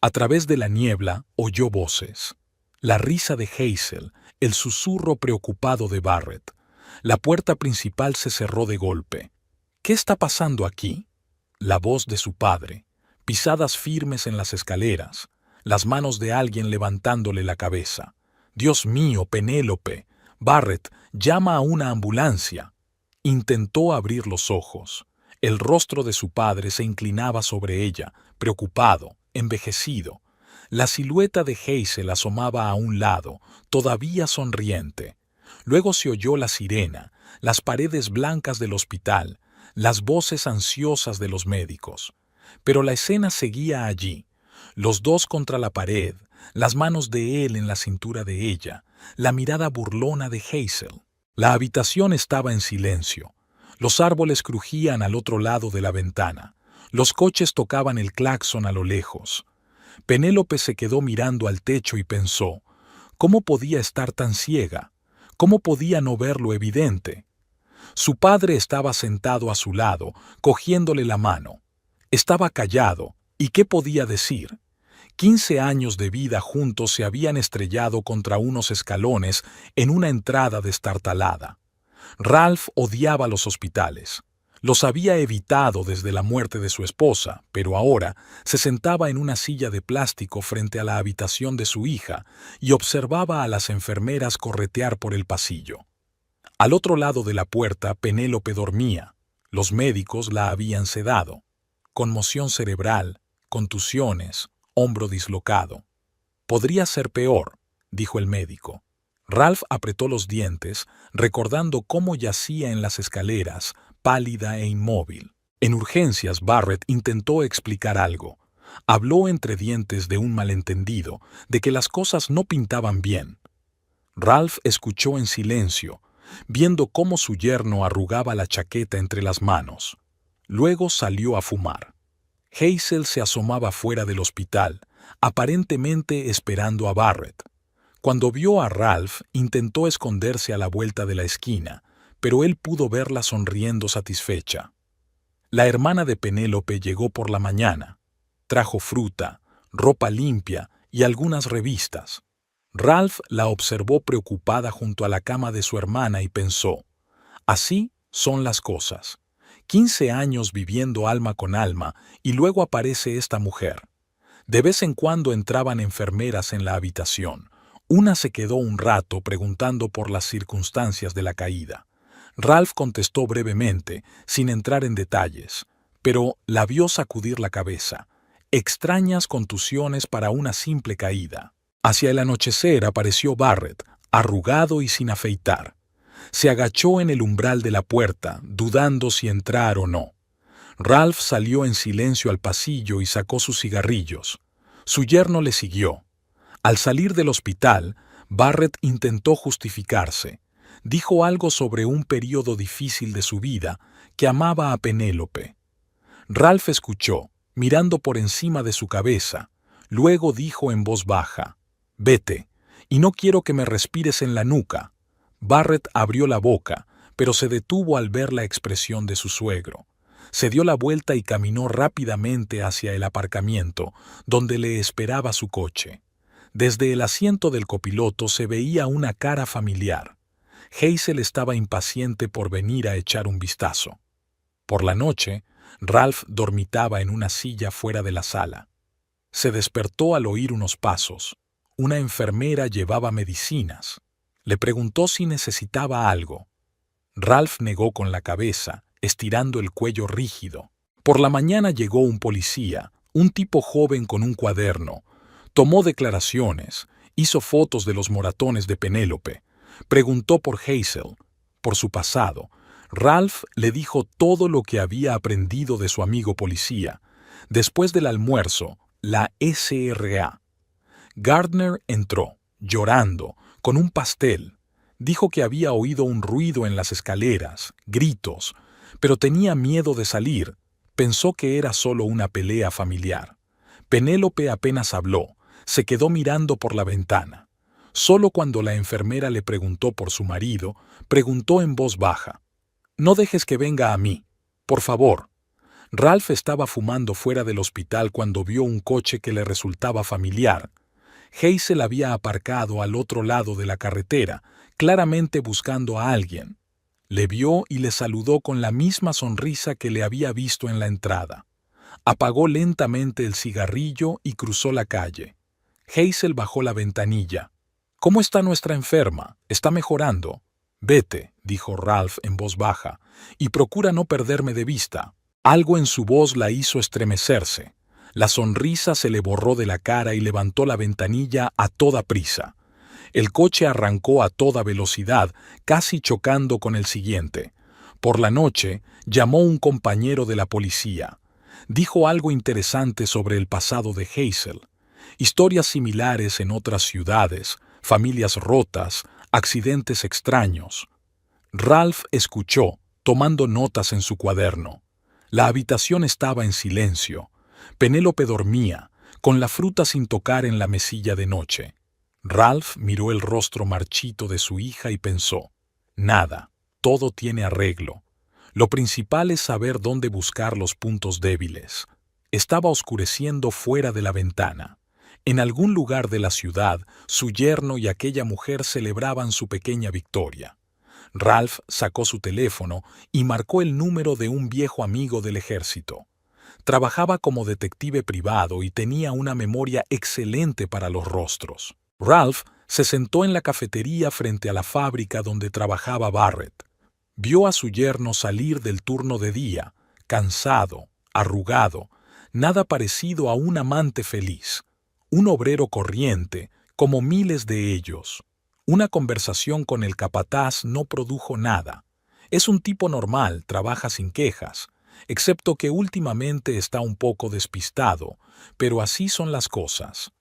A través de la niebla oyó voces. La risa de Hazel, el susurro preocupado de Barrett. La puerta principal se cerró de golpe. ¿Qué está pasando aquí? La voz de su padre, pisadas firmes en las escaleras, las manos de alguien levantándole la cabeza. Dios mío, Penélope. Barrett, llama a una ambulancia. Intentó abrir los ojos. El rostro de su padre se inclinaba sobre ella, preocupado, envejecido. La silueta de Hazel asomaba a un lado, todavía sonriente. Luego se oyó la sirena, las paredes blancas del hospital, las voces ansiosas de los médicos. Pero la escena seguía allí, los dos contra la pared, las manos de él en la cintura de ella, la mirada burlona de Hazel. La habitación estaba en silencio. Los árboles crujían al otro lado de la ventana. Los coches tocaban el claxon a lo lejos. Penélope se quedó mirando al techo y pensó, ¿cómo podía estar tan ciega? ¿Cómo podía no ver lo evidente? Su padre estaba sentado a su lado, cogiéndole la mano. Estaba callado, ¿y qué podía decir? 15 años de vida juntos se habían estrellado contra unos escalones en una entrada destartalada. Ralph odiaba los hospitales. Los había evitado desde la muerte de su esposa, pero ahora se sentaba en una silla de plástico frente a la habitación de su hija y observaba a las enfermeras corretear por el pasillo. Al otro lado de la puerta, Penélope dormía. Los médicos la habían sedado. Conmoción cerebral, contusiones, hombro dislocado. Podría ser peor, dijo el médico. Ralph apretó los dientes, recordando cómo yacía en las escaleras, pálida e inmóvil. En urgencias, Barrett intentó explicar algo. Habló entre dientes de un malentendido, de que las cosas no pintaban bien. Ralph escuchó en silencio, viendo cómo su yerno arrugaba la chaqueta entre las manos. Luego salió a fumar. Hazel se asomaba fuera del hospital, aparentemente esperando a Barrett. Cuando vio a Ralph, intentó esconderse a la vuelta de la esquina, pero él pudo verla sonriendo satisfecha. La hermana de Penélope llegó por la mañana. Trajo fruta, ropa limpia y algunas revistas. Ralph la observó preocupada junto a la cama de su hermana y pensó, así son las cosas. 15 años viviendo alma con alma y luego aparece esta mujer. De vez en cuando entraban enfermeras en la habitación. Una se quedó un rato preguntando por las circunstancias de la caída. Ralph contestó brevemente, sin entrar en detalles, pero la vio sacudir la cabeza. Extrañas contusiones para una simple caída. Hacia el anochecer apareció Barrett, arrugado y sin afeitar. Se agachó en el umbral de la puerta, dudando si entrar o no. Ralph salió en silencio al pasillo y sacó sus cigarrillos. Su yerno le siguió. Al salir del hospital, Barrett intentó justificarse. Dijo algo sobre un período difícil de su vida, que amaba a Penélope. Ralph escuchó, mirando por encima de su cabeza. Luego dijo en voz baja, «Vete, y no quiero que me respires en la nuca». Barrett abrió la boca, pero se detuvo al ver la expresión de su suegro. Se dio la vuelta y caminó rápidamente hacia el aparcamiento, donde le esperaba su coche. Desde el asiento del copiloto se veía una cara familiar. Hazel estaba impaciente por venir a echar un vistazo. Por la noche, Ralph dormitaba en una silla fuera de la sala. Se despertó al oír unos pasos. Una enfermera llevaba medicinas. Le preguntó si necesitaba algo. Ralph negó con la cabeza, estirando el cuello rígido. Por la mañana llegó un policía, un tipo joven con un cuaderno. Tomó declaraciones, hizo fotos de los moratones de Penélope. Preguntó por Hazel, por su pasado. Ralph le dijo todo lo que había aprendido de su amigo policía. Después del almuerzo, la SRA. Gardner entró, llorando, con un pastel. Dijo que había oído un ruido en las escaleras, gritos, pero tenía miedo de salir. Pensó que era solo una pelea familiar. Penélope apenas habló, se quedó mirando por la ventana. Solo cuando la enfermera le preguntó por su marido, preguntó en voz baja: «No dejes que venga a mí, por favor». Ralph estaba fumando fuera del hospital cuando vio un coche que le resultaba familiar. Hazel había aparcado al otro lado de la carretera, claramente buscando a alguien. Le vio y le saludó con la misma sonrisa que le había visto en la entrada. Apagó lentamente el cigarrillo y cruzó la calle. Hazel bajó la ventanilla. «¿Cómo está nuestra enferma? ¿Está mejorando?» «Vete», dijo Ralph en voz baja, «y procura no perderme de vista». Algo en su voz la hizo estremecerse. La sonrisa se le borró de la cara y levantó la ventanilla a toda prisa. El coche arrancó a toda velocidad, casi chocando con el siguiente. Por la noche, llamó un compañero de la policía. Dijo algo interesante sobre el pasado de Hazel. Historias similares en otras ciudades, familias rotas, accidentes extraños. Ralph escuchó, tomando notas en su cuaderno. La habitación estaba en silencio. Penélope dormía, con la fruta sin tocar en la mesilla de noche. Ralph miró el rostro marchito de su hija y pensó: nada, todo tiene arreglo. Lo principal es saber dónde buscar los puntos débiles. Estaba oscureciendo fuera de la ventana. En algún lugar de la ciudad, su yerno y aquella mujer celebraban su pequeña victoria. Ralph sacó su teléfono y marcó el número de un viejo amigo del ejército. Trabajaba como detective privado y tenía una memoria excelente para los rostros. Ralph se sentó en la cafetería frente a la fábrica donde trabajaba Barrett. Vio a su yerno salir del turno de día, cansado, arrugado, nada parecido a un amante feliz. Un obrero corriente, como miles de ellos. Una conversación con el capataz no produjo nada. Es un tipo normal, trabaja sin quejas, excepto que últimamente está un poco despistado, pero así son las cosas.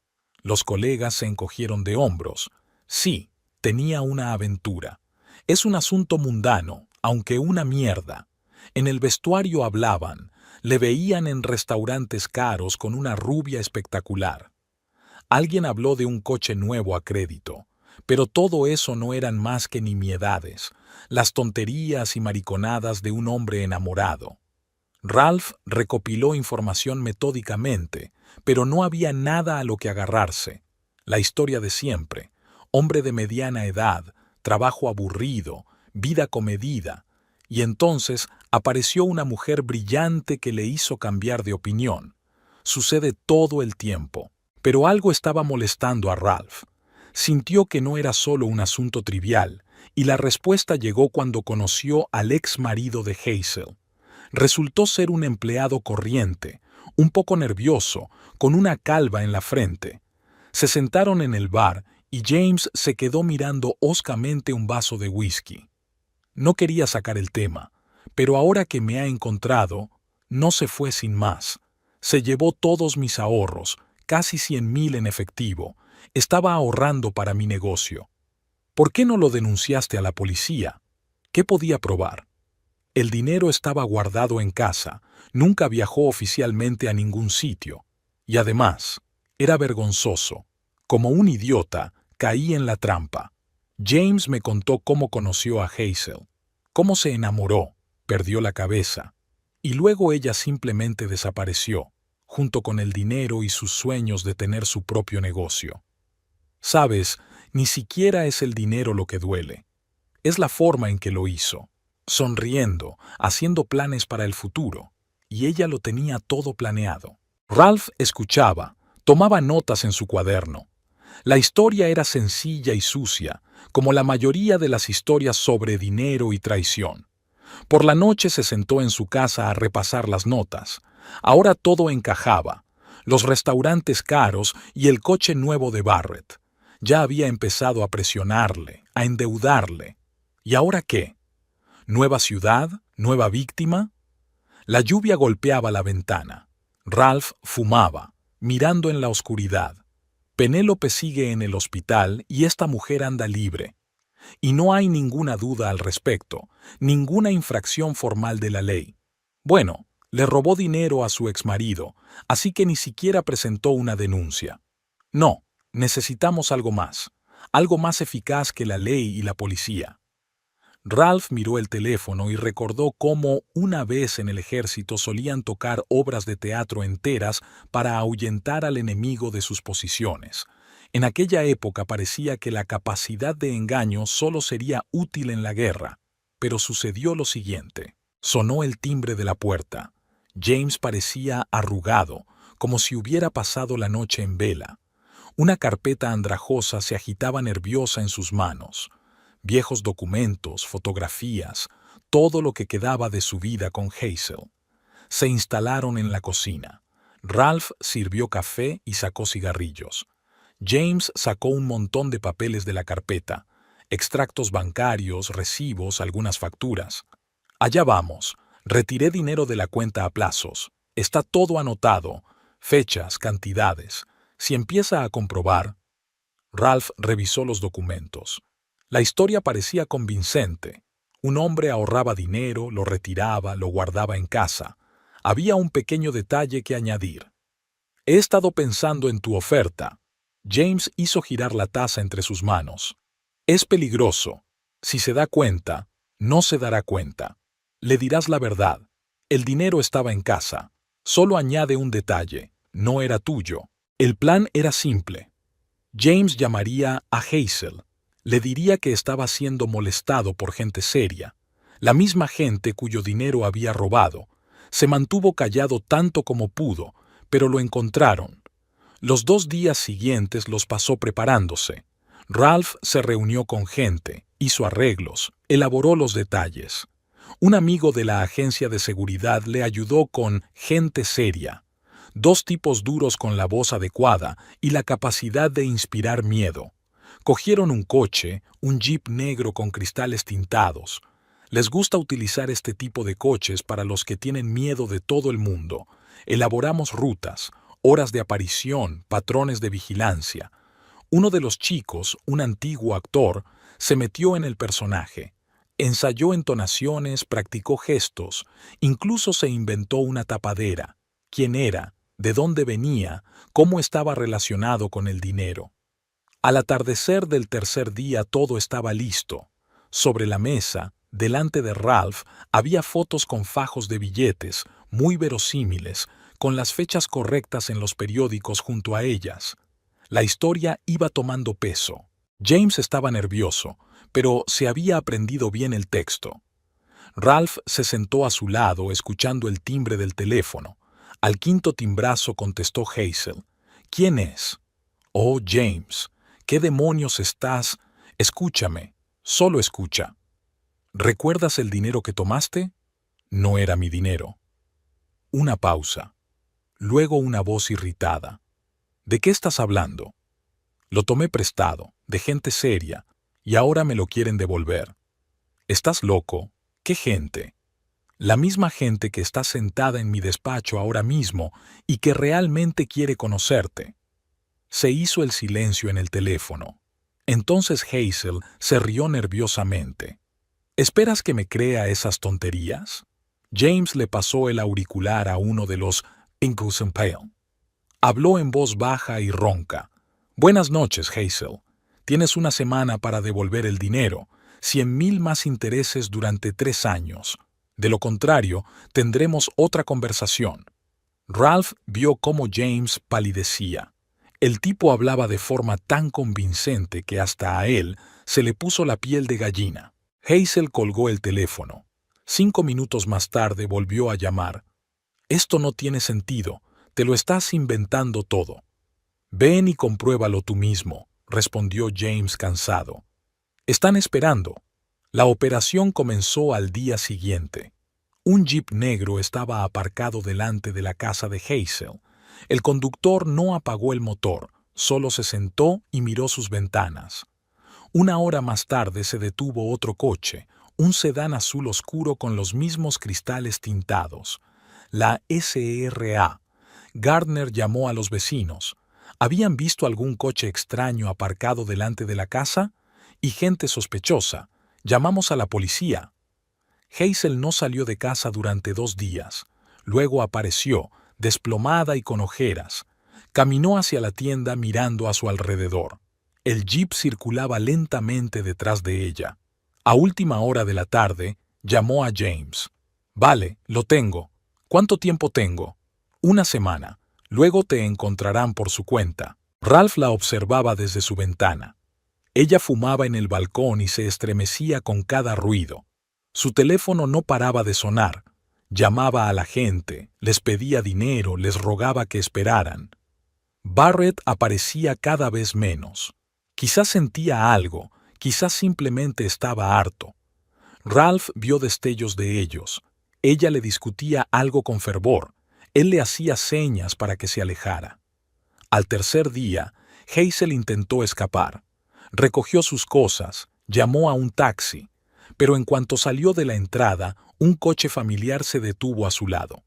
Los colegas se encogieron de hombros. Sí, tenía una aventura. Es un asunto mundano, aunque una mierda. En el vestuario hablaban, le veían en restaurantes caros con una rubia espectacular. Alguien habló de un coche nuevo a crédito, pero todo eso no eran más que nimiedades, las tonterías y mariconadas de un hombre enamorado. Ralph recopiló información metódicamente, pero no había nada a lo que agarrarse. La historia de siempre: hombre de mediana edad, trabajo aburrido, vida comedida, y entonces apareció una mujer brillante que le hizo cambiar de opinión. Sucede todo el tiempo. Pero algo estaba molestando a Ralph. Sintió que no era solo un asunto trivial, y la respuesta llegó cuando conoció al ex marido de Hazel. Resultó ser un empleado corriente, un poco nervioso, con una calva en la frente. Se sentaron en el bar y James se quedó mirando hoscamente un vaso de whisky. No quería sacar el tema, pero ahora que me ha encontrado, no se fue sin más. Se llevó todos mis ahorros, casi 100,000 en efectivo. Estaba ahorrando para mi negocio. ¿Por qué no lo denunciaste a la policía? ¿Qué podía probar? El dinero estaba guardado en casa, nunca viajó oficialmente a ningún sitio. Y además, era vergonzoso. Como un idiota, caí en la trampa. James me contó cómo conoció a Hazel. cómo se enamoró, perdió la cabeza, y luego ella simplemente desapareció, junto con el dinero y sus sueños de tener su propio negocio. Sabes, ni siquiera es el dinero lo que duele. Es la forma en que lo hizo, sonriendo, haciendo planes para el futuro, y ella lo tenía todo planeado. Ralph escuchaba, tomaba notas en su cuaderno. La historia era sencilla y sucia, como la mayoría de las historias sobre dinero y traición. Por la noche se sentó en su casa a repasar las notas. Ahora todo encajaba. Los restaurantes caros y el coche nuevo de Barrett. Ya había empezado a presionarle, a endeudarle. ¿Y ahora qué? ¿Nueva ciudad? ¿Nueva víctima? La lluvia golpeaba la ventana. Ralph fumaba, mirando en la oscuridad. Penélope sigue en el hospital y esta mujer anda libre. Y no hay ninguna duda al respecto, ninguna infracción formal de la ley. Bueno, le robó dinero a su exmarido, así que ni siquiera presentó una denuncia. No, necesitamos algo más eficaz que la ley y la policía. Ralph miró el teléfono y recordó cómo una vez en el ejército solían tocar obras de teatro enteras para ahuyentar al enemigo de sus posiciones. En aquella época parecía que la capacidad de engaño solo sería útil en la guerra, pero sucedió lo siguiente. Sonó el timbre de la puerta. James parecía arrugado, como si hubiera pasado la noche en vela. Una carpeta andrajosa se agitaba nerviosa en sus manos. Viejos documentos, fotografías, todo lo que quedaba de su vida con Hazel. Se instalaron en la cocina. Ralph sirvió café y sacó cigarrillos. James sacó un montón de papeles de la carpeta, extractos bancarios, recibos, algunas facturas. Allá vamos. Retiré dinero de la cuenta a plazos. Está todo anotado. Fechas, cantidades. Si empieza a comprobar... Ralph revisó los documentos. La historia parecía convincente. Un hombre ahorraba dinero, lo retiraba, lo guardaba en casa. Había un pequeño detalle que añadir. He estado pensando en tu oferta. James hizo girar la taza entre sus manos. Es peligroso. Si se da cuenta, no se dará cuenta. Le dirás la verdad. El dinero estaba en casa. Solo añade un detalle. No era tuyo. El plan era simple. James llamaría a Hazel. Le diría que estaba siendo molestado por gente seria, la misma gente cuyo dinero había robado. Se mantuvo callado tanto como pudo, pero lo encontraron. Los 2 días siguientes los pasó preparándose. Ralph se reunió con gente, hizo arreglos, elaboró los detalles. Un amigo de la agencia de seguridad le ayudó con gente seria. 2 tipos duros con la voz adecuada y la capacidad de inspirar miedo. Cogieron un coche, un jeep negro con cristales tintados. Les gusta utilizar este tipo de coches para los que tienen miedo de todo el mundo. Elaboramos rutas, horas de aparición, patrones de vigilancia. Uno de los chicos, un antiguo actor, se metió en el personaje. Ensayó entonaciones, practicó gestos, incluso se inventó una tapadera. ¿Quién era? ¿De dónde venía? ¿Cómo estaba relacionado con el dinero? Al atardecer del tercer día todo estaba listo. Sobre la mesa, delante de Ralph, había fotos con fajos de billetes, muy verosímiles, con las fechas correctas en los periódicos junto a ellas. La historia iba tomando peso. James estaba nervioso, pero se había aprendido bien el texto. Ralph se sentó a su lado escuchando el timbre del teléfono. Al 5.º timbrazo contestó Hazel. ¿Quién es? Oh, James. ¿Qué demonios estás? Escúchame, solo escucha. ¿Recuerdas el dinero que tomaste? No era mi dinero. Una pausa. Luego una voz irritada. ¿De qué estás hablando? Lo tomé prestado, de gente seria, y ahora me lo quieren devolver. ¿Estás loco? ¿Qué gente? La misma gente que está sentada en mi despacho ahora mismo y que realmente quiere conocerte. Se hizo el silencio en el teléfono. Entonces Hazel se rió nerviosamente. ¿Esperas que me crea esas tonterías? James le pasó el auricular a uno de los Pinkles and Pale. Habló en voz baja y ronca. Buenas noches, Hazel. Tienes una semana para devolver el dinero. 100.000 más intereses durante 3 años. De lo contrario, tendremos otra conversación. Ralph vio cómo James palidecía. El tipo hablaba de forma tan convincente que hasta a él se le puso la piel de gallina. Hazel colgó el teléfono. 5 minutos más tarde volvió a llamar. «Esto no tiene sentido. Te lo estás inventando todo». «Ven y compruébalo tú mismo», respondió James cansado. «Están esperando». La operación comenzó al día siguiente. Un jeep negro estaba aparcado delante de la casa de Hazel. El conductor no apagó el motor, solo se sentó y miró sus ventanas. Una hora más tarde se detuvo otro coche, un sedán azul oscuro con los mismos cristales tintados. La SRA. Gardner llamó a los vecinos. ¿Habían visto algún coche extraño aparcado delante de la casa? Y gente sospechosa. Llamamos a la policía. Hazel no salió de casa durante 2 días. Luego apareció, desplomada y con ojeras. Caminó hacia la tienda mirando a su alrededor. El jeep circulaba lentamente detrás de ella. A última hora de la tarde, llamó a James. «Vale, lo tengo. ¿Cuánto tiempo tengo?» «1 semana. Luego te encontrarán por su cuenta». Ralph la observaba desde su ventana. Ella fumaba en el balcón y se estremecía con cada ruido. Su teléfono no paraba de sonar. Llamaba a la gente, les pedía dinero, les rogaba que esperaran. Barrett aparecía cada vez menos. Quizás sentía algo, quizás simplemente estaba harto. Ralph vio destellos de ellos. Ella le discutía algo con fervor. Él le hacía señas para que se alejara. Al tercer día, Hazel intentó escapar. Recogió sus cosas, llamó a un taxi, pero en cuanto salió de la entrada, un coche familiar se detuvo a su lado.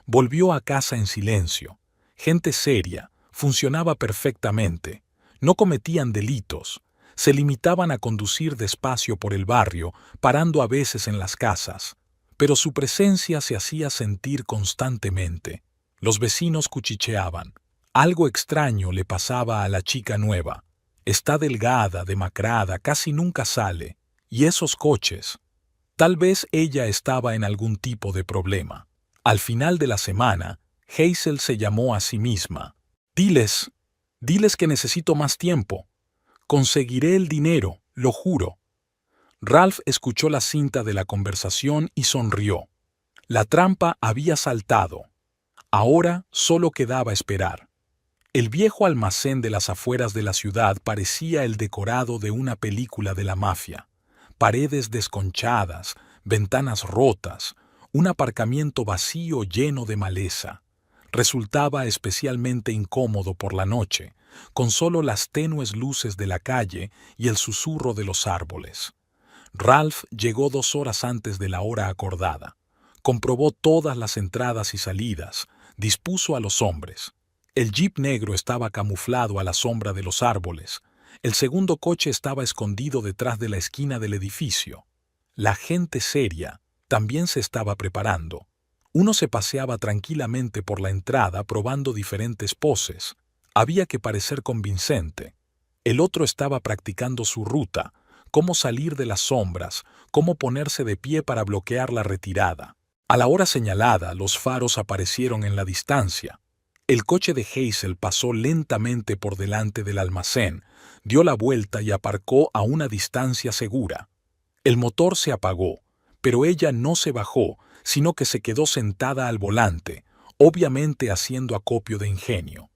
Volvió a casa en silencio. Gente seria, funcionaba perfectamente. No cometían delitos. Se limitaban a conducir despacio por el barrio, parando a veces en las casas. Pero su presencia se hacía sentir constantemente. Los vecinos cuchicheaban. Algo extraño le pasaba a la chica nueva. Está delgada, demacrada, casi nunca sale. ¿Y esos coches? Tal vez ella estaba en algún tipo de problema. Al final de la semana, Hazel se llamó a sí misma. Diles que necesito más tiempo. Conseguiré el dinero, lo juro». Ralph escuchó la cinta de la conversación y sonrió. La trampa había saltado. Ahora solo quedaba esperar. El viejo almacén de las afueras de la ciudad parecía el decorado de una película de la mafia. Paredes desconchadas, ventanas rotas, un aparcamiento vacío lleno de maleza. Resultaba especialmente incómodo por la noche, con solo las tenues luces de la calle y el susurro de los árboles. Ralph llegó 2 horas antes de la hora acordada. Comprobó todas las entradas y salidas, dispuso a los hombres. El jeep negro estaba camuflado a la sombra de los árboles. El segundo coche estaba escondido detrás de la esquina del edificio. La gente seria también se estaba preparando. Uno se paseaba tranquilamente por la entrada probando diferentes poses. Había que parecer convincente. El otro estaba practicando su ruta, cómo salir de las sombras, cómo ponerse de pie para bloquear la retirada. A la hora señalada, los faros aparecieron en la distancia. El coche de Hazel pasó lentamente por delante del almacén, dio la vuelta y aparcó a una distancia segura. El motor se apagó, pero ella no se bajó, sino que se quedó sentada al volante, obviamente haciendo acopio de ingenio.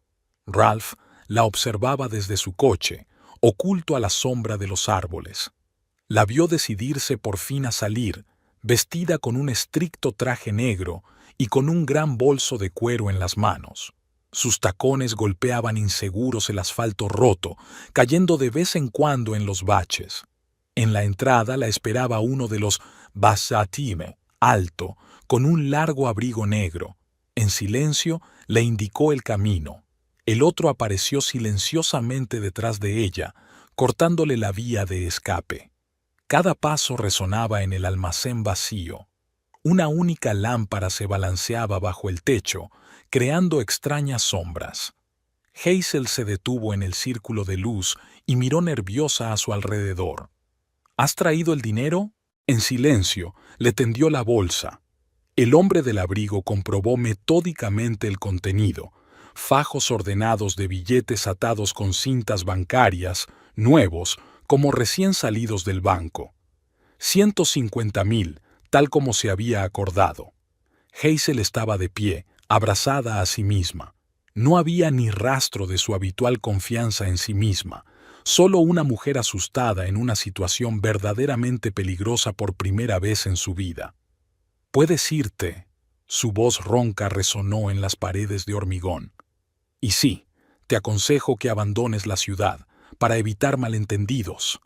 Ralph la observaba desde su coche, oculto a la sombra de los árboles. La vio decidirse por fin a salir, vestida con un estricto traje negro y con un gran bolso de cuero en las manos. Sus tacones golpeaban inseguros el asfalto roto, cayendo de vez en cuando en los baches. En la entrada la esperaba uno de los Basatime, alto, con un largo abrigo negro. En silencio le indicó el camino. El otro apareció silenciosamente detrás de ella, cortándole la vía de escape. Cada paso resonaba en el almacén vacío. Una única lámpara se balanceaba bajo el techo, creando extrañas sombras. Hazel se detuvo en el círculo de luz y miró nerviosa a su alrededor. ¿Has traído el dinero? En silencio, le tendió la bolsa. El hombre del abrigo comprobó metódicamente el contenido. Fajos ordenados de billetes atados con cintas bancarias, nuevos, como recién salidos del banco. 150.000, tal como se había acordado. Hazel estaba de pie, abrazada a sí misma. No había ni rastro de su habitual confianza en sí misma, solo una mujer asustada en una situación verdaderamente peligrosa por primera vez en su vida. «¿Puedes irte?», su voz ronca resonó en las paredes de hormigón. «Y sí, te aconsejo que abandones la ciudad, para evitar malentendidos».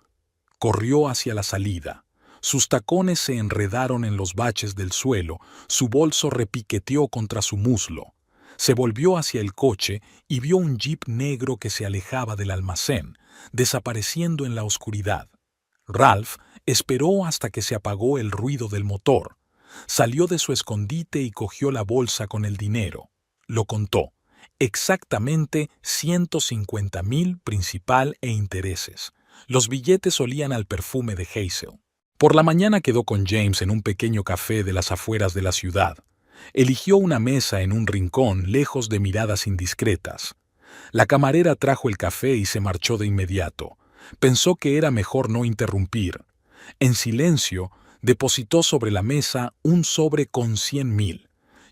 Corrió hacia la salida. Sus tacones se enredaron en los baches del suelo, su bolso repiqueteó contra su muslo. Se volvió hacia el coche y vio un jeep negro que se alejaba del almacén, desapareciendo en la oscuridad. Ralph esperó hasta que se apagó el ruido del motor. Salió de su escondite y cogió la bolsa con el dinero. Lo contó. Exactamente 150.000 principal e intereses. Los billetes olían al perfume de Hazel. Por la mañana quedó con James en un pequeño café de las afueras de la ciudad. Eligió una mesa en un rincón lejos de miradas indiscretas. La camarera trajo el café y se marchó de inmediato. Pensó que era mejor no interrumpir. En silencio, depositó sobre la mesa un sobre con 100.000.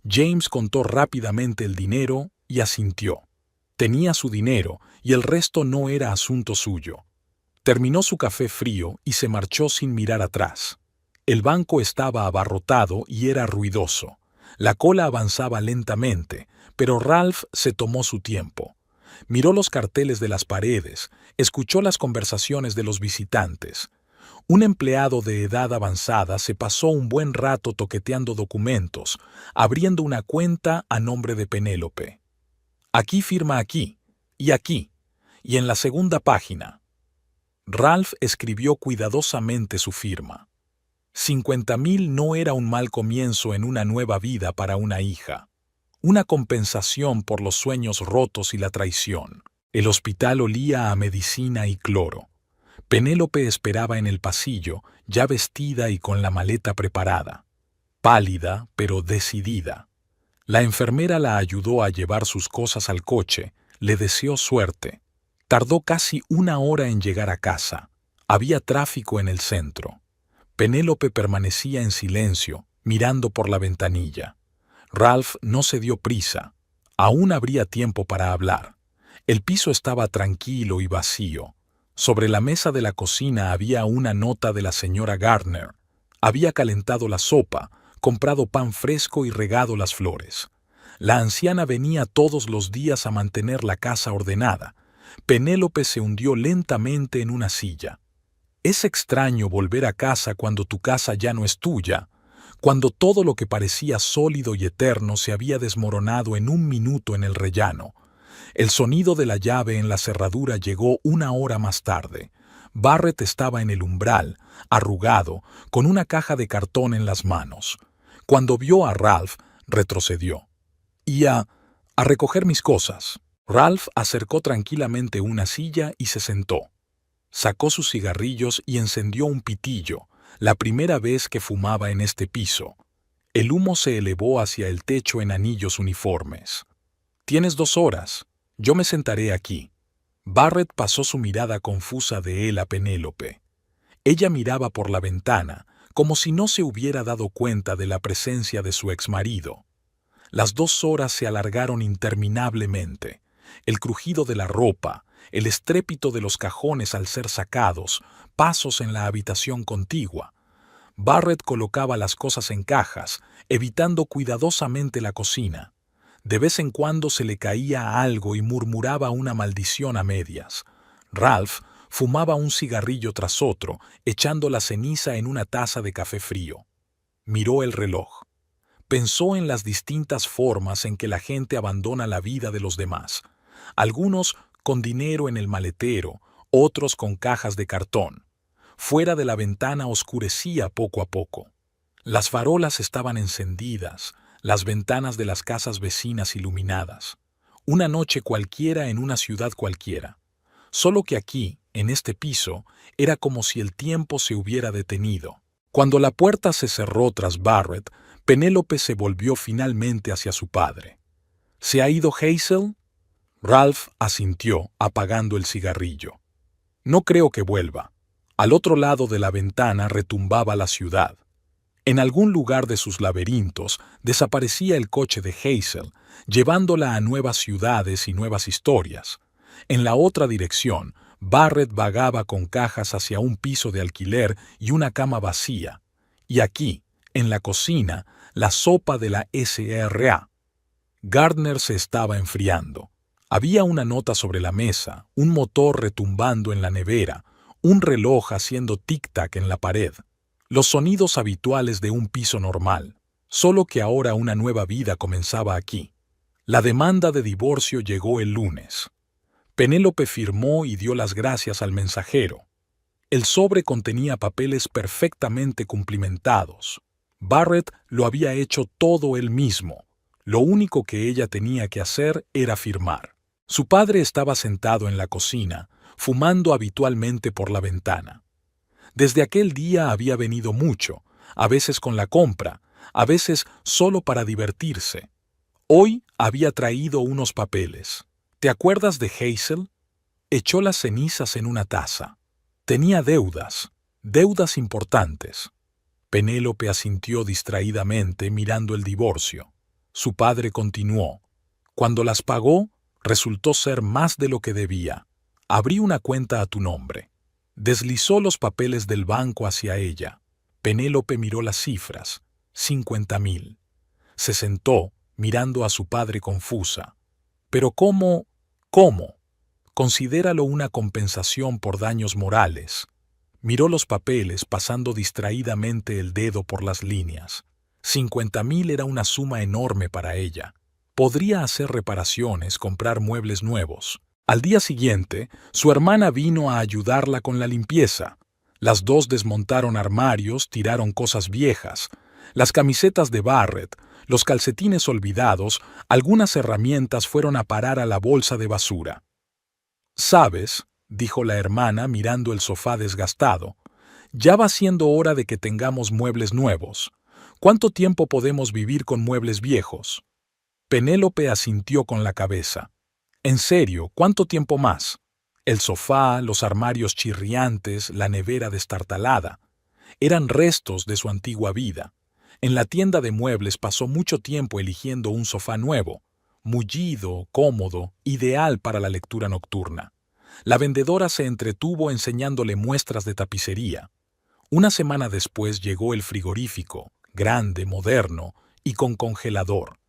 James contó rápidamente el dinero y asintió. Tenía su dinero y el resto no era asunto suyo. Terminó su café frío y se marchó sin mirar atrás. El banco estaba abarrotado y era ruidoso. La cola avanzaba lentamente, pero Ralph se tomó su tiempo. Miró los carteles de las paredes, escuchó las conversaciones de los visitantes. Un empleado de edad avanzada se pasó un buen rato toqueteando documentos, abriendo una cuenta a nombre de Penélope. Aquí firma aquí, y en la segunda página. Ralph escribió cuidadosamente su firma. 50.000 no era un mal comienzo en una nueva vida para una hija. Una compensación por los sueños rotos y la traición. El hospital olía a medicina y cloro. Penélope esperaba en el pasillo, ya vestida y con la maleta preparada. Pálida, pero decidida. La enfermera la ayudó a llevar sus cosas al coche, le deseó suerte. Tardó casi una hora en llegar a casa. Había tráfico en el centro. Penélope permanecía en silencio, mirando por la ventanilla. Ralph no se dio prisa. Aún habría tiempo para hablar. El piso estaba tranquilo y vacío. Sobre la mesa de la cocina había una nota de la señora Gardner. Había calentado la sopa, comprado pan fresco y regado las flores. La anciana venía todos los días a mantener la casa ordenada. Penélope se hundió lentamente en una silla. Es extraño volver a casa cuando tu casa ya no es tuya, cuando todo lo que parecía sólido y eterno se había desmoronado en un minuto en el rellano. El sonido de la llave en la cerradura llegó una hora más tarde. Barrett estaba en el umbral, arrugado, con una caja de cartón en las manos. Cuando vio a Ralph, retrocedió. «Y a recoger mis cosas». Ralph acercó tranquilamente una silla y se sentó. Sacó sus cigarrillos y encendió un pitillo, la primera vez que fumaba en este piso. El humo se elevó hacia el techo en anillos uniformes. «Tienes 2 horas. Yo me sentaré aquí». Barrett pasó su mirada confusa de él a Penélope. Ella miraba por la ventana, como si no se hubiera dado cuenta de la presencia de su exmarido. Las 2 horas se alargaron interminablemente. El crujido de la ropa, el estrépito de los cajones al ser sacados, pasos en la habitación contigua. Barrett colocaba las cosas en cajas, evitando cuidadosamente la cocina. De vez en cuando se le caía algo y murmuraba una maldición a medias. Ralph fumaba un cigarrillo tras otro, echando la ceniza en una taza de café frío. Miró el reloj. Pensó en las distintas formas en que la gente abandona la vida de los demás. Algunos con dinero en el maletero, otros con cajas de cartón. Fuera de la ventana oscurecía poco a poco. Las farolas estaban encendidas, las ventanas de las casas vecinas iluminadas. Una noche cualquiera en una ciudad cualquiera. Solo que aquí, En este piso era como si el tiempo se hubiera detenido. Cuando la puerta se cerró tras Barrett, Penélope se volvió finalmente hacia su padre. ¿Se ha ido Hazel? Ralph asintió, apagando el cigarrillo. No creo que vuelva. Al otro lado de la ventana retumbaba la ciudad. En algún lugar de sus laberintos desaparecía el coche de Hazel, llevándola a nuevas ciudades y nuevas historias. En la otra dirección, Barrett vagaba con cajas hacia un piso de alquiler y una cama vacía. Y aquí, en la cocina, la sopa de la SRA. Gardner se estaba enfriando. Había una nota sobre la mesa, un motor retumbando en la nevera, un reloj haciendo tic-tac en la pared. Los sonidos habituales de un piso normal, solo que ahora una nueva vida comenzaba aquí. La demanda de divorcio llegó el lunes. Penélope firmó y dio las gracias al mensajero. El sobre contenía papeles perfectamente cumplimentados. Barrett lo había hecho todo él mismo. Lo único que ella tenía que hacer era firmar. Su padre estaba sentado en la cocina, fumando habitualmente por la ventana. Desde aquel día había venido mucho, a veces con la compra, a veces solo para divertirse. Hoy había traído unos papeles. ¿Te acuerdas de Hazel? Echó las cenizas en una taza. Tenía deudas importantes. Penélope asintió distraídamente mirando el divorcio. Su padre continuó. Cuando las pagó, resultó ser más de lo que debía. Abrí una cuenta a tu nombre. Deslizó los papeles del banco hacia ella. Penélope miró las cifras. 50,000. Se sentó, mirando a su padre confusa. ¿Pero cómo? ¿Cómo? Considéralo una compensación por daños morales. Miró los papeles pasando distraídamente el dedo por las líneas. 50,000 era una suma enorme para ella. Podría hacer reparaciones, comprar muebles nuevos. Al día siguiente, su hermana vino a ayudarla con la limpieza. Las dos desmontaron armarios, tiraron cosas viejas. Las camisetas de Barrett, los calcetines olvidados, algunas herramientas fueron a parar a la bolsa de basura. «¿Sabes?», dijo la hermana mirando el sofá desgastado, «ya va siendo hora de que tengamos muebles nuevos. ¿Cuánto tiempo podemos vivir con muebles viejos?». Penélope asintió con la cabeza. «En serio, ¿cuánto tiempo más?». El sofá, los armarios chirriantes, la nevera destartalada. Eran restos de su antigua vida. En la tienda de muebles pasó mucho tiempo eligiendo un sofá nuevo, mullido, cómodo, ideal para la lectura nocturna. La vendedora se entretuvo enseñándole muestras de tapicería. Una semana después llegó el frigorífico, grande, moderno y con congelador.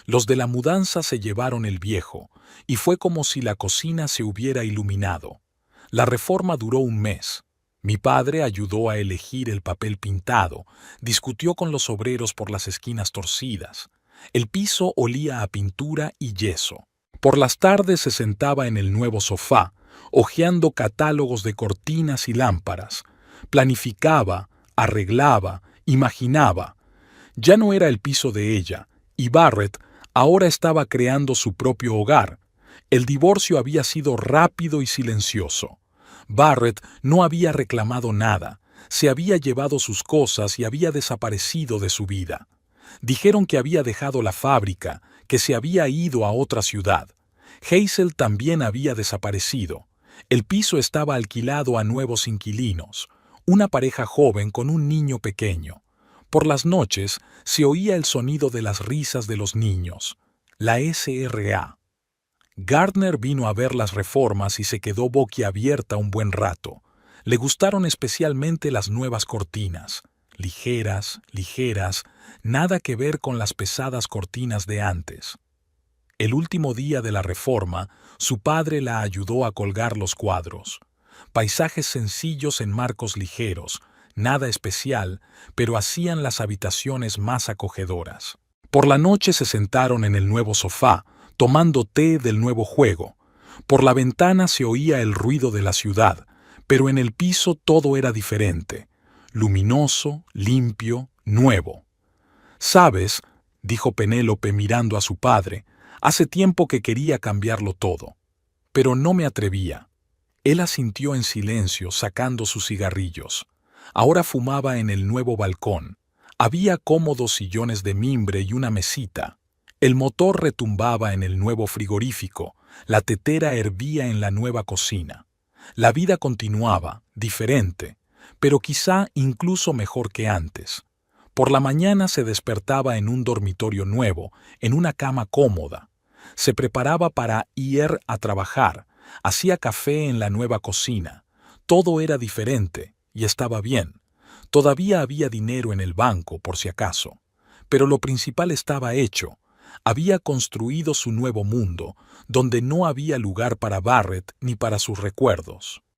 Los de la mudanza se llevaron el viejo, y fue como si la cocina se hubiera iluminado. La reforma duró un mes. Mi padre ayudó a elegir el papel pintado, discutió con los obreros por las esquinas torcidas. El piso olía a pintura y yeso. Por las tardes se sentaba en el nuevo sofá, hojeando catálogos de cortinas y lámparas. Planificaba, arreglaba, imaginaba. Ya no era el piso de ella, y Barrett ahora estaba creando su propio hogar. El divorcio había sido rápido y silencioso. Barrett no había reclamado nada, se había llevado sus cosas y había desaparecido de su vida. Dijeron que había dejado la fábrica, que se había ido a otra ciudad. Hazel también había desaparecido. El piso estaba alquilado a nuevos inquilinos, una pareja joven con un niño pequeño. Por las noches se oía el sonido de las risas de los niños. La SRA. Gardner vino a ver las reformas y se quedó boquiabierta un buen rato. Le gustaron especialmente las nuevas cortinas. Ligeras, nada que ver con las pesadas cortinas de antes. El último día de la reforma, su padre la ayudó a colgar los cuadros. Paisajes sencillos en marcos ligeros, nada especial, pero hacían las habitaciones más acogedoras. Por la noche se sentaron en el nuevo sofá, tomando té del nuevo juego. Por la ventana se oía el ruido de la ciudad, pero en el piso todo era diferente. Luminoso, limpio, nuevo. «¿Sabes?», dijo Penélope mirando a su padre, «hace tiempo que quería cambiarlo todo. Pero no me atrevía. Él asintió en silencio, sacando sus cigarrillos. Ahora fumaba en el nuevo balcón. Había cómodos sillones de mimbre y una mesita. El motor retumbaba en el nuevo frigorífico. La tetera hervía en la nueva cocina. La vida continuaba, diferente, pero quizá incluso mejor que antes. Por la mañana se despertaba en un dormitorio nuevo, en una cama cómoda. Se preparaba para ir a trabajar, hacía café en la nueva cocina. Todo era diferente y estaba bien. Todavía había dinero en el banco, por si acaso. Pero lo principal estaba hecho. Había construido su nuevo mundo, donde no había lugar para Barrett ni para sus recuerdos.